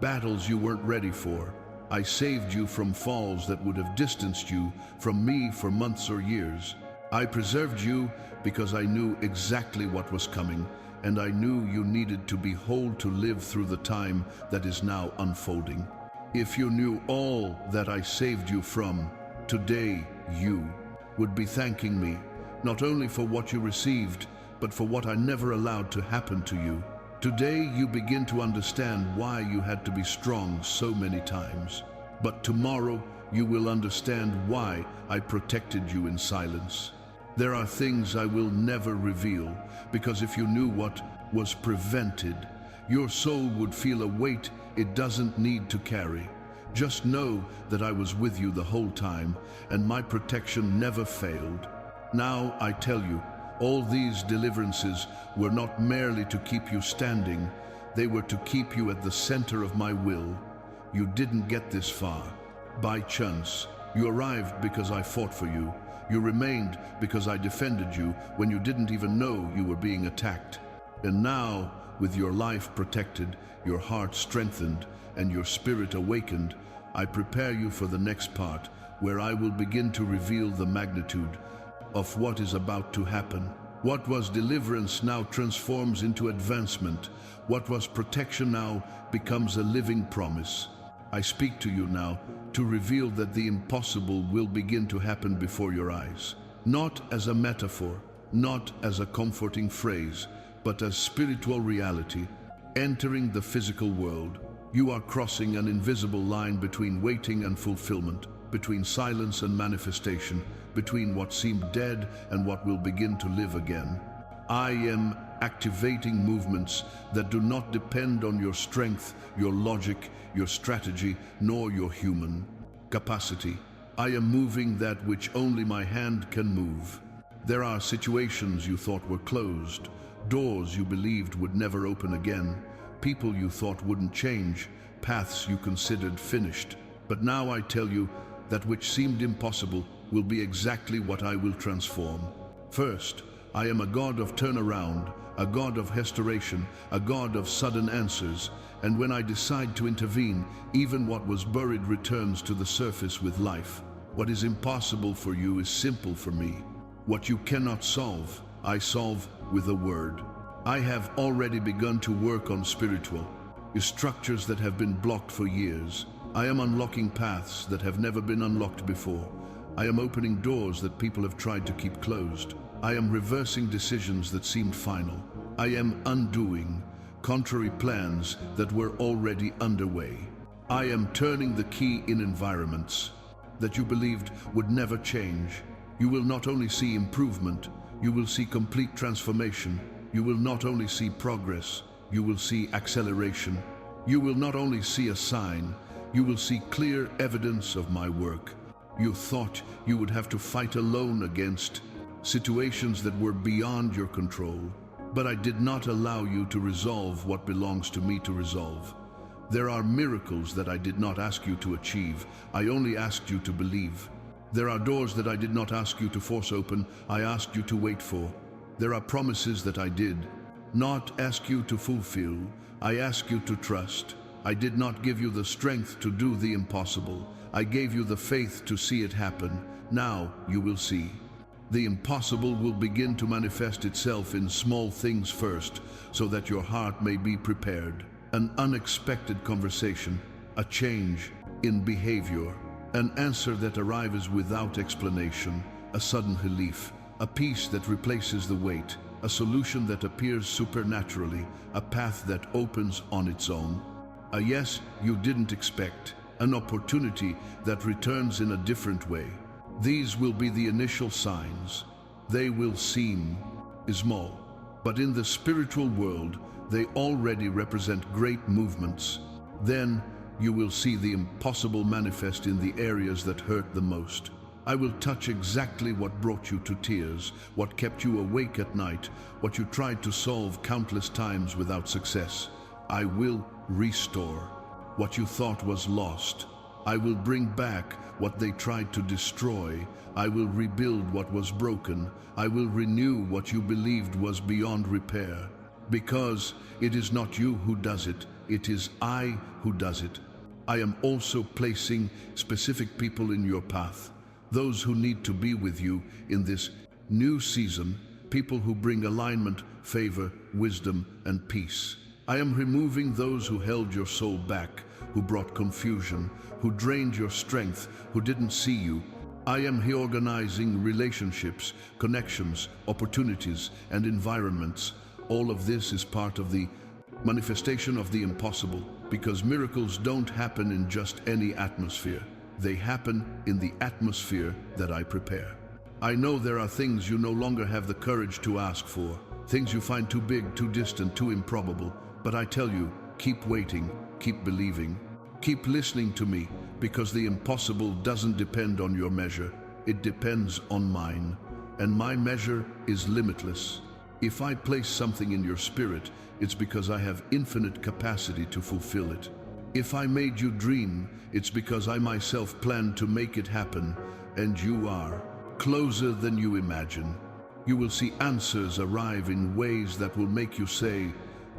battles you weren't ready for. I saved you from falls that would have distanced you from me for months or years. I preserved you because I knew exactly what was coming, and I knew you needed to be whole to live through the time that is now unfolding. If you knew all that I saved you from, today you would be thanking me, not only for what you received, but for what I never allowed to happen to you. Today you begin to understand why you had to be strong so many times. But tomorrow you will understand why I protected you in silence. There are things I will never reveal, because if you knew what was prevented, your soul would feel a weight it doesn't need to carry. Just know that I was with you the whole time, and my protection never failed. Now I tell you, all these deliverances were not merely to keep you standing, they were to keep you at the center of my will. You didn't get this far by chance. You arrived because I fought for you. You remained because I defended you when you didn't even know you were being attacked. And now, with your life protected, your heart strengthened, and your spirit awakened, I prepare you for the next part, where I will begin to reveal the magnitude of what is about to happen. What was deliverance now transforms into advancement. What was protection now becomes a living promise. I speak to you now to reveal that the impossible will begin to happen before your eyes. Not as a metaphor, not as a comforting phrase, but as spiritual reality, entering the physical world. You are crossing an invisible line between waiting and fulfillment, between silence and manifestation, between what seemed dead and what will begin to live again. I am activating movements that do not depend on your strength, your logic, your strategy, nor your human capacity. I am moving that which only my hand can move. There are situations you thought were closed, doors you believed would never open again, people you thought wouldn't change, paths you considered finished. But now I tell you, that which seemed impossible will be exactly what I will transform. First, I am a God of turnaround, a God of restoration, a God of sudden answers, and when I decide to intervene, even what was buried returns to the surface with life. What is impossible for you is simple for me. What you cannot solve, I solve with a word. I have already begun to work on spiritual structures that have been blocked for years. I am unlocking paths that have never been unlocked before. I am opening doors that people have tried to keep closed. I am reversing decisions that seemed final. I am undoing contrary plans that were already underway. I am turning the key in environments that you believed would never change. You will not only see improvement, you will see complete transformation. You will not only see progress, you will see acceleration. You will not only see a sign, you will see clear evidence of my work. You thought you would have to fight alone against situations that were beyond your control, but I did not allow you to resolve what belongs to me to resolve. There are miracles that I did not ask you to achieve, I only asked you to believe. There are doors that I did not ask you to force open, I asked you to wait for. There are promises that I did not ask you to fulfill, I asked you to trust. I did not give you the strength to do the impossible. I gave you the faith to see it happen. Now you will see. The impossible will begin to manifest itself in small things first, so that your heart may be prepared. An unexpected conversation, a change in behavior, an answer that arrives without explanation, a sudden relief, a peace that replaces the weight, a solution that appears supernaturally, a path that opens on its own. A yes you didn't expect, an opportunity that returns in a different way. These will be the initial signs. They will seem small, but in the spiritual world, they already represent great movements. Then you will see the impossible manifest in the areas that hurt the most. I will touch exactly what brought you to tears, what kept you awake at night, what you tried to solve countless times without success. I will restore what you thought was lost. I will bring back what they tried to destroy. I will rebuild what was broken. I will renew what you believed was beyond repair. Because it is not you who does it, it is I who does it. I am also placing specific people in your path, those who need to be with you in this new season, people who bring alignment, favor, wisdom, and peace. I am removing those who held your soul back, who brought confusion, who drained your strength, who didn't see you. I am reorganizing relationships, connections, opportunities, and environments. All of this is part of the manifestation of the impossible, because miracles don't happen in just any atmosphere. They happen in the atmosphere that I prepare. I know there are things you no longer have the courage to ask for, things you find too big, too distant, too improbable. But I tell you, keep waiting, keep believing, keep listening to me, because the impossible doesn't depend on your measure. It depends on mine, and my measure is limitless. If I place something in your spirit, it's because I have infinite capacity to fulfill it. If I made you dream, it's because I myself planned to make it happen, and you are closer than you imagine. You will see answers arrive in ways that will make you say,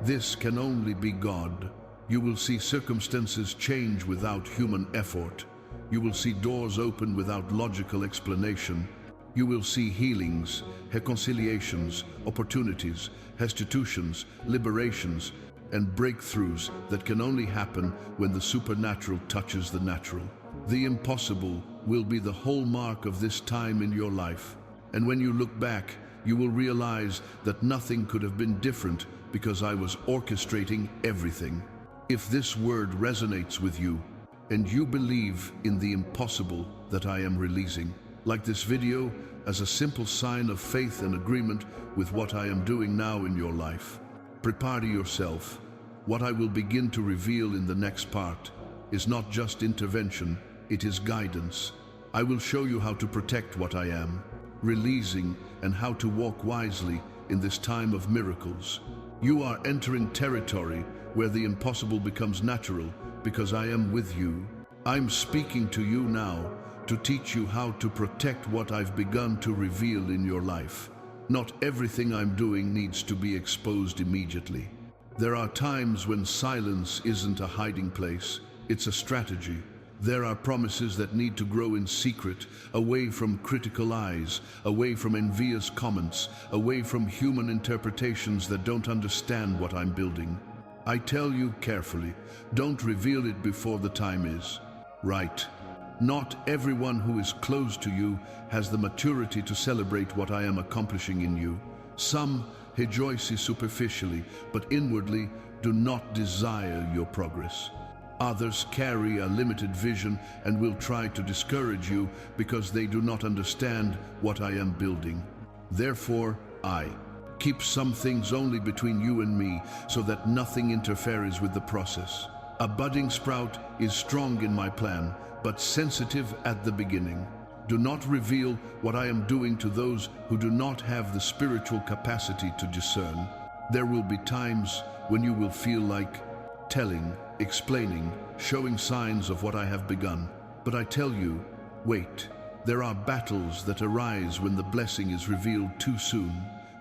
"This can only be God." You will see circumstances change without human effort. You will see doors open without logical explanation. You will see healings, reconciliations, opportunities, restitutions, liberations, and breakthroughs that can only happen when the supernatural touches the natural. The impossible will be the hallmark of this time in your life. And when you look back, you will realize that nothing could have been different because I was orchestrating everything. If this word resonates with you, and you believe in the impossible that I am releasing, like this video, as a simple sign of faith and agreement with what I am doing now in your life, prepare yourself. What I will begin to reveal in the next part is not just intervention, it is guidance. I will show you how to protect what I am releasing and how to walk wisely in this time of miracles. You are entering territory where the impossible becomes natural because I am with you. I'm speaking to you now to teach you how to protect what I've begun to reveal in your life. Not everything I'm doing needs to be exposed immediately. There are times when silence isn't a hiding place, it's a strategy. There are promises that need to grow in secret, away from critical eyes, away from envious comments, away from human interpretations that don't understand what I'm building. I tell you carefully, don't reveal it before the time is right. Not everyone who is close to you has the maturity to celebrate what I am accomplishing in you. Some rejoice superficially, but inwardly do not desire your progress. Others carry a limited vision and will try to discourage you because they do not understand what I am building. Therefore, I keep some things only between you and me so that nothing interferes with the process. A budding sprout is strong in my plan, but sensitive at the beginning. Do not reveal what I am doing to those who do not have the spiritual capacity to discern. There will be times when you will feel like telling, explaining, showing signs of what I have begun. But I tell you, wait. There are battles that arise when the blessing is revealed too soon.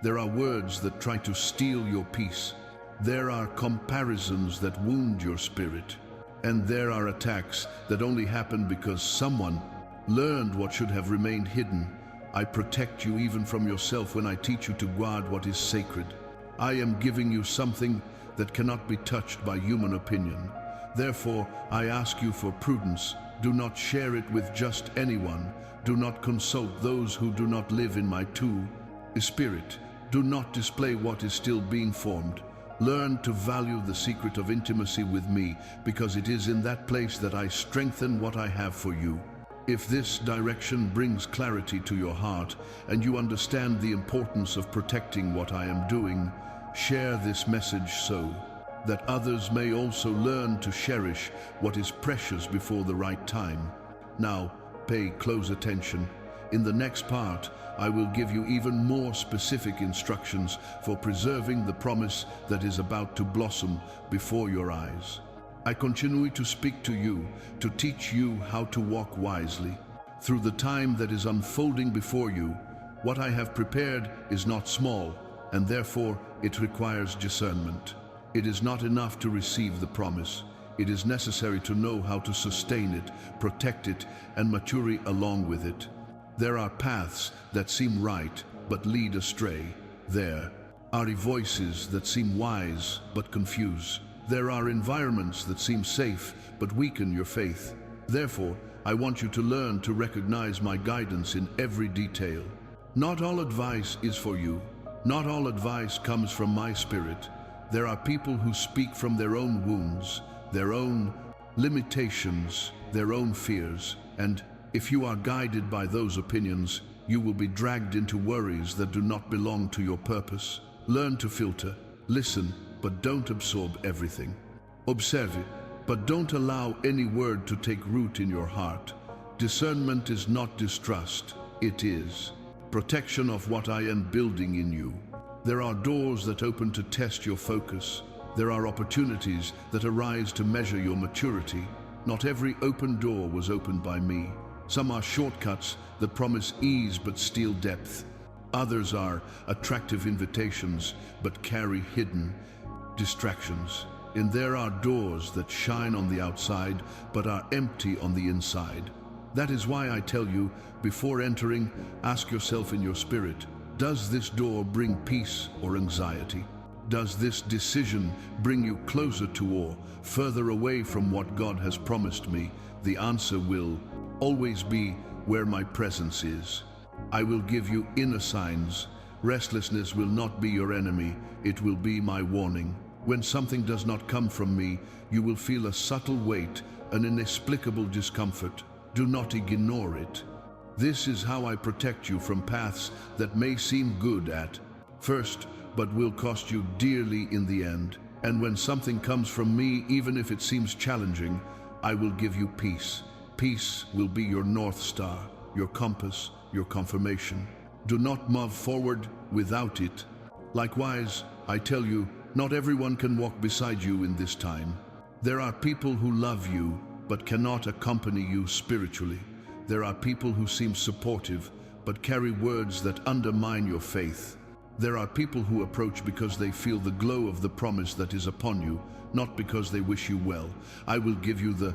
There are words that try to steal your peace. There are comparisons that wound your spirit. And there are attacks that only happen because someone learned what should have remained hidden. I protect you even from yourself when I teach you to guard what is sacred. I am giving you something that cannot be touched by human opinion. Therefore, I ask you for prudence. Do not share it with just anyone. Do not consult those who do not live in my spirit. Do not display what is still being formed. Learn to value the secret of intimacy with me, because it is in that place that I strengthen what I have for you. If this direction brings clarity to your heart and you understand the importance of protecting what I am doing, share this message so that others may also learn to cherish what is precious before the right time. Now, pay close attention. In the next part, I will give you even more specific instructions for preserving the promise that is about to blossom before your eyes. I continue to speak to you, to teach you how to walk wisely. Through the time that is unfolding before you, what I have prepared is not small, and therefore it requires discernment. It is not enough to receive the promise. It is necessary to know how to sustain it, protect it, and mature along with it. There are paths that seem right, but lead astray. There are voices that seem wise, but confuse. There are environments that seem safe, but weaken your faith. Therefore, I want you to learn to recognize my guidance in every detail. Not all advice is for you. Not all advice comes from my spirit. There are people who speak from their own wounds, their own limitations, their own fears, and if you are guided by those opinions, you will be dragged into worries that do not belong to your purpose. Learn to filter, listen, but don't absorb everything. Observe it, but don't allow any word to take root in your heart. Discernment is not distrust, it is protection of what I am building in you. There are doors that open to test your focus. There are opportunities that arise to measure your maturity. Not every open door was opened by me. Some are shortcuts that promise ease but steal depth. Others are attractive invitations but carry hidden distractions. And there are doors that shine on the outside but are empty on the inside. That is why I tell you, before entering, ask yourself in your spirit, does this door bring peace or anxiety? Does this decision bring you closer to or further away from what God has promised me? The answer will always be where my presence is. I will give you inner signs. Restlessness will not be your enemy, it will be my warning. When something does not come from me, you will feel a subtle weight, an inexplicable discomfort. Do not ignore it. This is how I protect you from paths that may seem good at first, but will cost you dearly in the end. And when something comes from me, even if it seems challenging, I will give you peace. Peace will be your North Star, your compass, your confirmation. Do not move forward without it. Likewise, I tell you, not everyone can walk beside you in this time. There are people who love you, but cannot accompany you spiritually. There are people who seem supportive, but carry words that undermine your faith. There are people who approach because they feel the glow of the promise that is upon you, not because they wish you well. I will give you the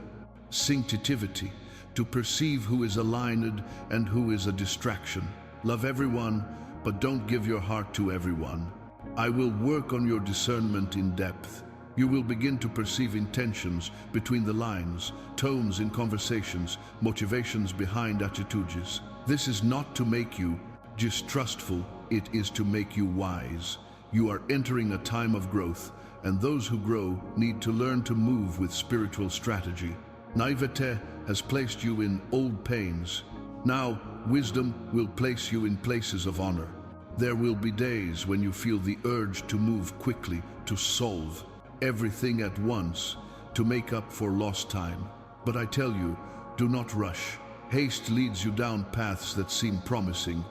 sensitivity to perceive who is aligned and who is a distraction. Love everyone, but don't give your heart to everyone. I will work on your discernment in depth. You will begin to perceive intentions between the lines, tones in conversations, motivations behind attitudes. This is not to make you distrustful, it is to make you wise. You are entering a time of growth, and those who grow need to learn to move with spiritual strategy. Naivete has placed you in old pains. Now, wisdom will place you in places of honor. There will be days when you feel the urge to move quickly, to solve everything at once, to make up for lost time. But I tell you, do not rush. Haste leads you down paths that seem promising,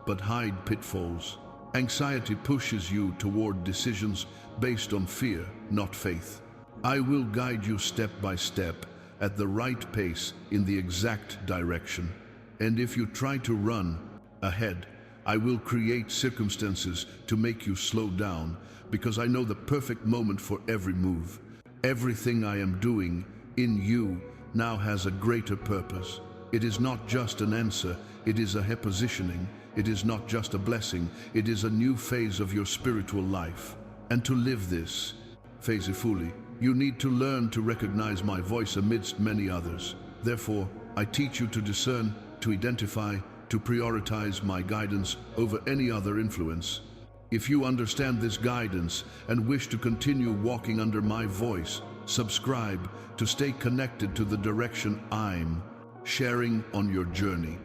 but hide pitfalls. Anxiety pushes you toward decisions based on fear, not faith. I will guide you step by step, at the right pace, in the exact direction. And if you try to run ahead, I will create circumstances to make you slow down, because I know the perfect moment for every move. Everything I am doing in you now has a greater purpose. It is not just an answer, it is a repositioning. It is not just a blessing, it is a new phase of your spiritual life. And to live this phase fully, you need to learn to recognize my voice amidst many others. Therefore, I teach you to discern, to identify, to prioritize my guidance over any other influence. If you understand this guidance and wish to continue walking under my voice, subscribe to stay connected to the direction I'm sharing on your journey.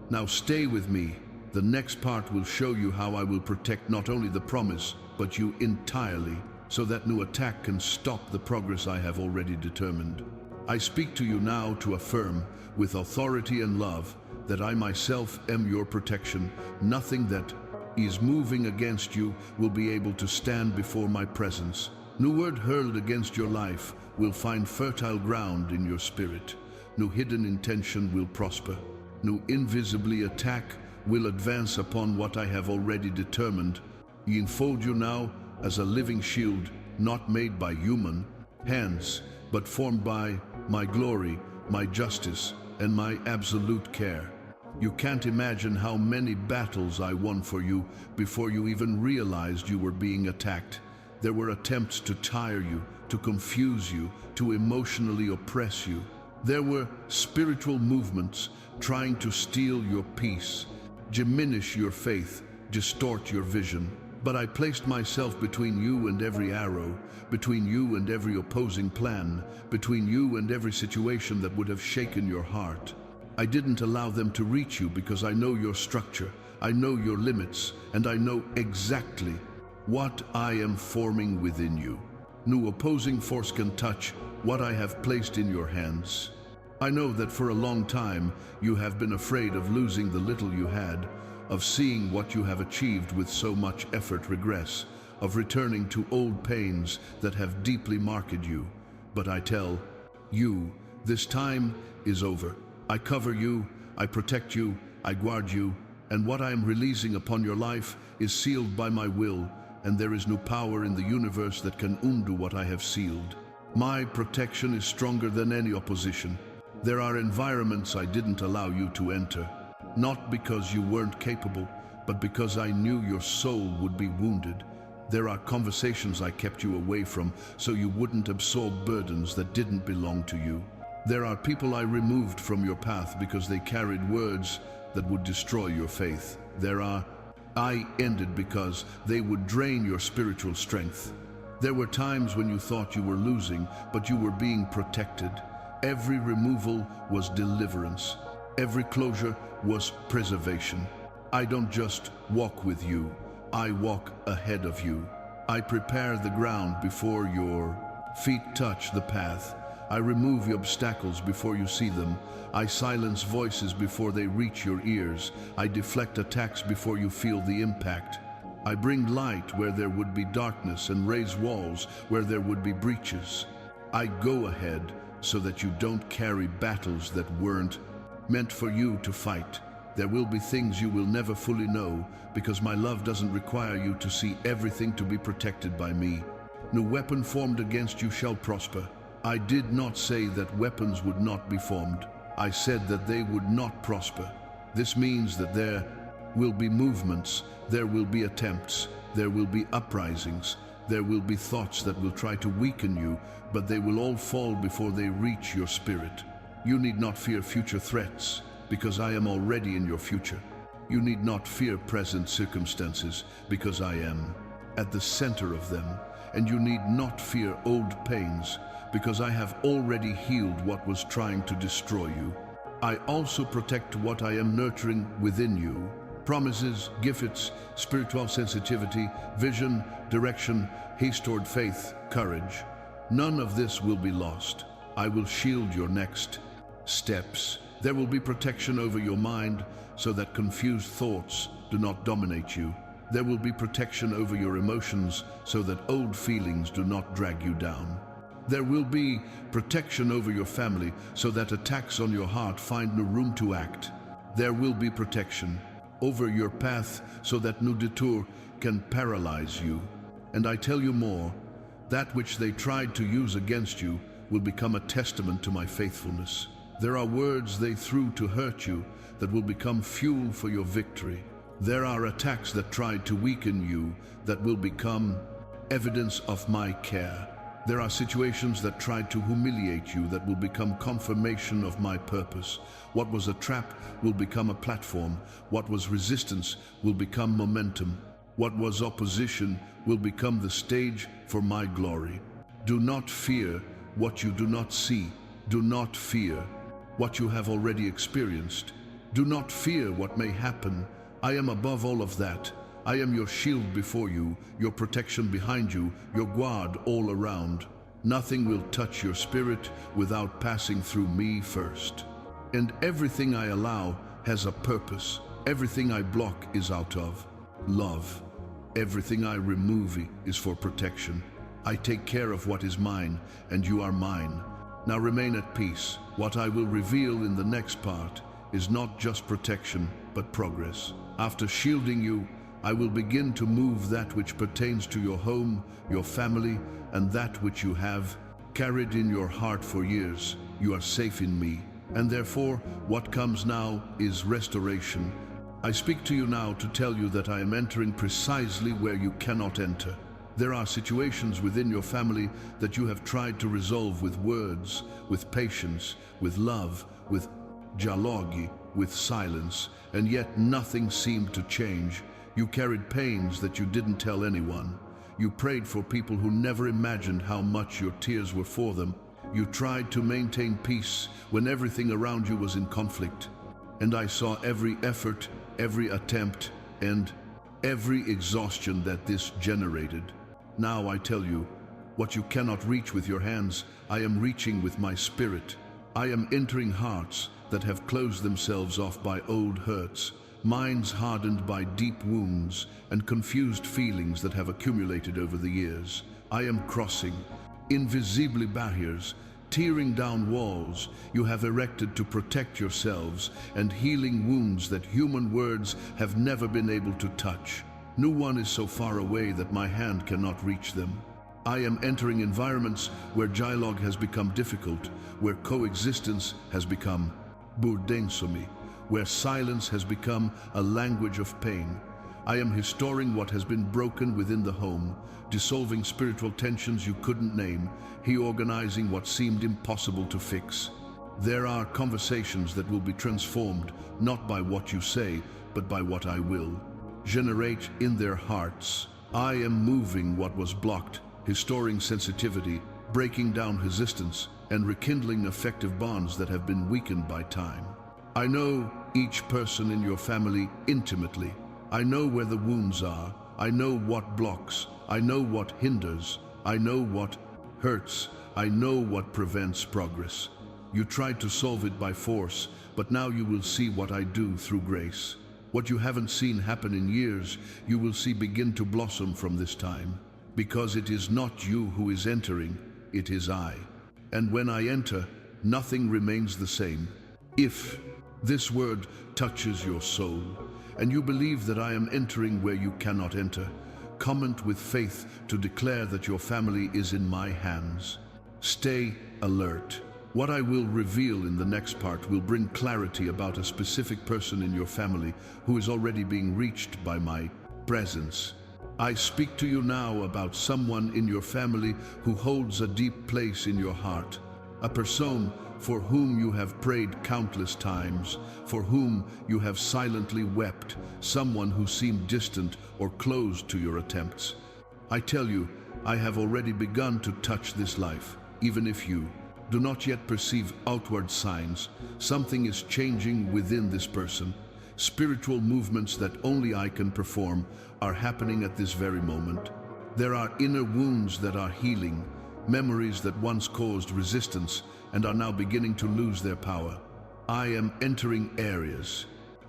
Now stay with me. The next part will show you how I will protect not only the promise, but you entirely, so that no attack can stop the progress I have already determined. I speak to you now to affirm, with authority and love, that I myself am your protection. Nothing that is moving against you will be able to stand before my presence. No word hurled against your life will find fertile ground in your spirit. No hidden intention will prosper. No invisibly attack will advance upon what I have already determined. I enfold you now as a living shield, not made by human hands, but formed by my glory, my justice, and my absolute care. You can't imagine how many battles I won for you before you even realized you were being attacked. There were attempts to tire you, to confuse you, to emotionally oppress you. There were spiritual movements trying to steal your peace, diminish your faith, distort your vision. But I placed myself between you and every arrow, between you and every opposing plan, between you and every situation that would have shaken your heart. I didn't allow them to reach you because I know your structure, I know your limits, and I know exactly what I am forming within you. No opposing force can touch what I have placed in your hands. I know that for a long time you have been afraid of losing the little you had, of seeing what you have achieved with so much effort regress, of returning to old pains that have deeply marked you. But I tell you, this time is over. I cover you, I protect you, I guard you, and what I am releasing upon your life is sealed by my will, and there is no power in the universe that can undo what I have sealed. My protection is stronger than any opposition. There are environments I didn't allow you to enter, not because you weren't capable, but because I knew your soul would be wounded. There are conversations I kept you away from so you wouldn't absorb burdens that didn't belong to you. There are people I removed from your path because they carried words that would destroy your faith. I ended because they would drain your spiritual strength. There were times when you thought you were losing, but you were being protected. Every removal was deliverance. Every closure was preservation. I don't just walk with you, I walk ahead of you. I prepare the ground before your feet touch the path. I remove the obstacles before you see them. I silence voices before they reach your ears. I deflect attacks before you feel the impact. I bring light where there would be darkness and raise walls where there would be breaches. I go ahead so that you don't carry battles that weren't meant for you to fight. There will be things you will never fully know because my love doesn't require you to see everything to be protected by me. No weapon formed against you shall prosper. I did not say that weapons would not be formed. I said that they would not prosper. This means that there will be movements, there will be attempts, there will be uprisings, there will be thoughts that will try to weaken you, but they will all fall before they reach your spirit. You need not fear future threats, because I am already in your future. You need not fear present circumstances, because I am at the center of them. And you need not fear old pains, because I have already healed what was trying to destroy you. I also protect what I am nurturing within you. Promises, gifts, spiritual sensitivity, vision, direction, haste toward faith, courage. None of this will be lost. I will shield your next steps. There will be protection over your mind so that confused thoughts do not dominate you. There will be protection over your emotions so that old feelings do not drag you down. There will be protection over your family so that attacks on your heart find no room to act. There will be protection over your path so that no detour can paralyze you. And I tell you more, that which they tried to use against you will become a testament to my faithfulness. There are words they threw to hurt you that will become fuel for your victory. There are attacks that tried to weaken you that will become evidence of my care. There are situations that tried to humiliate you that will become confirmation of my purpose. What was a trap will become a platform. What was resistance will become momentum. What was opposition will become the stage for my glory. Do not fear what you do not see. Do not fear what you have already experienced. Do not fear what may happen. I am above all of that. I am your shield before you, your protection behind you, your guard all around. Nothing will touch your spirit without passing through me first. And everything I allow has a purpose. Everything I block is out of love. Everything I remove is for protection. I take care of what is mine, and you are mine. Now remain at peace. What I will reveal in the next part is not just protection, but progress. After shielding you, I will begin to move that which pertains to your home, your family, and that which you have carried in your heart for years. You are safe in me, and therefore what comes now is restoration. I speak to you now to tell you that I am entering precisely where you cannot enter. There are situations within your family that you have tried to resolve with words, with patience, with love, with dialogue, with silence, and yet nothing seemed to change. You carried pains that you didn't tell anyone. You prayed for people who never imagined how much your tears were for them. You tried to maintain peace when everything around you was in conflict. And I saw every effort, every attempt, and every exhaustion that this generated. Now I tell you, what you cannot reach with your hands, I am reaching with my spirit. I am entering hearts that have closed themselves off by old hurts, minds hardened by deep wounds, and confused feelings that have accumulated over the years. I am crossing invisible barriers, tearing down walls you have erected to protect yourselves, and healing wounds that human words have never been able to touch. No one is so far away that my hand cannot reach them. I am entering environments where dialogue has become difficult, where coexistence has become burdensome, where silence has become a language of pain. I am restoring what has been broken within the home, dissolving spiritual tensions you couldn't name, reorganizing what seemed impossible to fix. There are conversations that will be transformed, not by what you say, but by what I will generate in their hearts. I am moving what was blocked, restoring sensitivity, breaking down resistance, and rekindling effective bonds that have been weakened by time. I know each person in your family intimately. I know where the wounds are. I know what blocks. I know what hinders. I know what hurts. I know what prevents progress. You tried to solve it by force, but now you will see what I do through grace. What you haven't seen happen in years, you will see begin to blossom from this time. Because it is not you who is entering, it is I. And when I enter, nothing remains the same. If this word touches your soul, and you believe that I am entering where you cannot enter, comment with faith to declare that your family is in my hands. Stay alert. What I will reveal in the next part will bring clarity about a specific person in your family who is already being reached by my presence. I speak to you now about someone in your family who holds a deep place in your heart, a person for whom you have prayed countless times, for whom you have silently wept, someone who seemed distant or closed to your attempts. I tell you, I have already begun to touch this life, even if you do not yet perceive outward signs. Something is changing within this person. Spiritual movements that only I can perform are happening at this very moment. There are inner wounds that are healing, memories that once caused resistance and are now beginning to lose their power. I am entering areas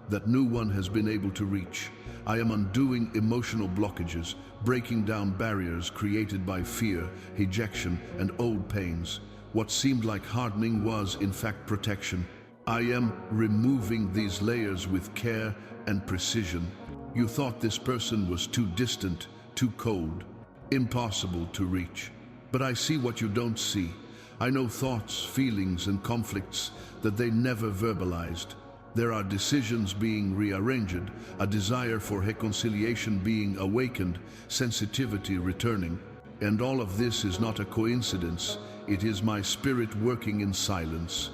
that no one has been able to reach. I am undoing emotional blockages, breaking down barriers created by fear, rejection, and old pains. What seemed like hardening was, in fact, protection. I am removing these layers with care and precision. You thought this person was too distant, too cold, impossible to reach. But I see what you don't see. I know thoughts, feelings, and conflicts that they never verbalized. There are decisions being rearranged, a desire for reconciliation being awakened, sensitivity returning. And all of this is not a coincidence. It is my spirit working in silence.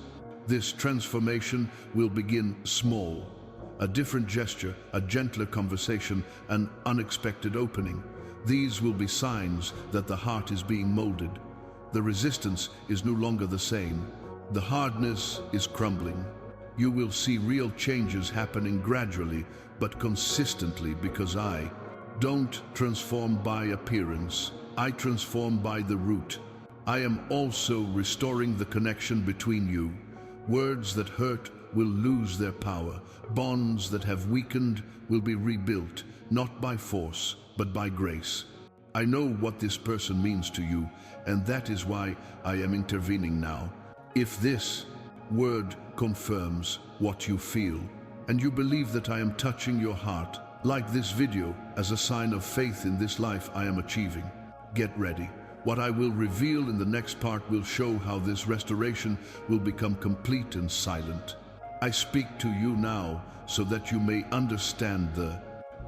This transformation will begin small. A different gesture, a gentler conversation, an unexpected opening. These will be signs that the heart is being molded. The resistance is no longer the same. The hardness is crumbling. You will see real changes happening gradually but consistently, because I don't transform by appearance. I transform by the root. I am also restoring the connection between you. Words that hurt will lose their power. Bonds that have weakened will be rebuilt, not by force, but by grace. I know what this person means to you, and that is why I am intervening now. If this word confirms what you feel, and you believe that I am touching your heart, like this video as a sign of faith in this life I am achieving. Get ready. What I will reveal in the next part will show how this restoration will become complete and silent. I speak to you now so that you may understand the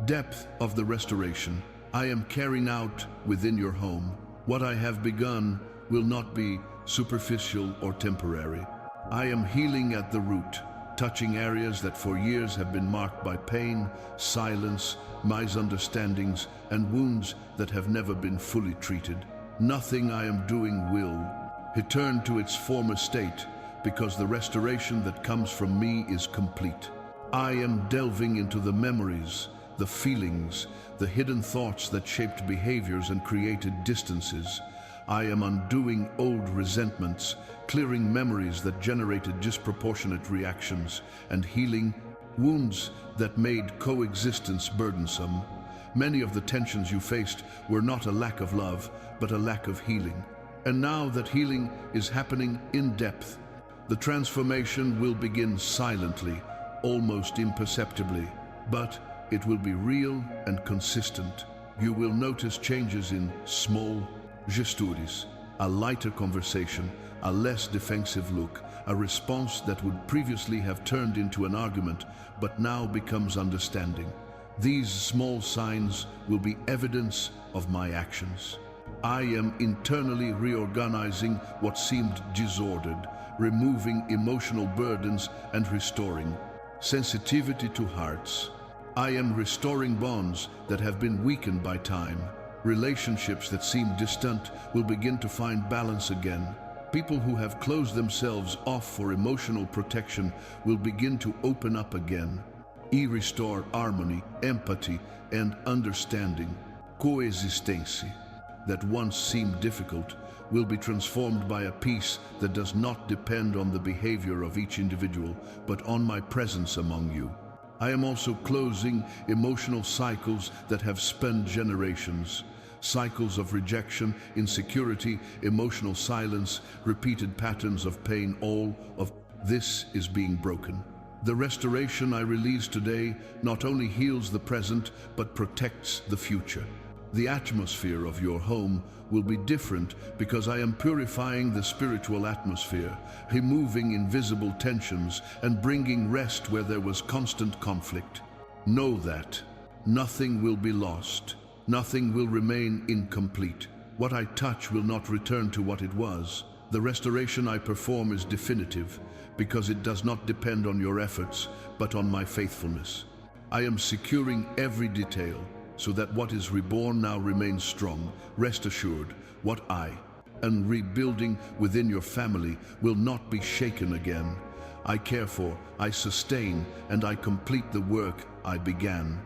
depth of the restoration I am carrying out within your home. What I have begun will not be superficial or temporary. I am healing at the root, touching areas that for years have been marked by pain, silence, misunderstandings, and wounds that have never been fully treated. Nothing I am doing will return to its former state, because the restoration that comes from me is complete. I am delving into the memories, the feelings, the hidden thoughts that shaped behaviors and created distances. I am undoing old resentments, clearing memories that generated disproportionate reactions, and healing wounds that made coexistence burdensome. Many of the tensions you faced were not a lack of love, but a lack of healing. And now that healing is happening in depth, the transformation will begin silently, almost imperceptibly, but it will be real and consistent. You will notice changes in small gestures, a lighter conversation, a less defensive look, a response that would previously have turned into an argument but now becomes understanding. These small signs will be evidence of my actions. I am internally reorganizing what seemed disordered, removing emotional burdens and restoring sensitivity to hearts. I am restoring bonds that have been weakened by time. Relationships that seem distant will begin to find balance again. People who have closed themselves off for emotional protection will begin to open up again. Restore harmony, empathy, and understanding. Coexistência that once seemed difficult will be transformed by a peace that does not depend on the behavior of each individual, but on my presence among you. I am also closing emotional cycles that have spanned generations. Cycles of rejection, insecurity, emotional silence, repeated patterns of pain. All of this is being broken. The restoration I release today not only heals the present, but protects the future. The atmosphere of your home will be different because I am purifying the spiritual atmosphere, removing invisible tensions and bringing rest where there was constant conflict. Know that nothing will be lost. Nothing will remain incomplete. What I touch will not return to what it was. The restoration I perform is definitive because it does not depend on your efforts, but on my faithfulness. I am securing every detail so that what is reborn now remains strong. Rest assured, what I am rebuilding within your family will not be shaken again. I care for, I sustain, and I complete the work I began.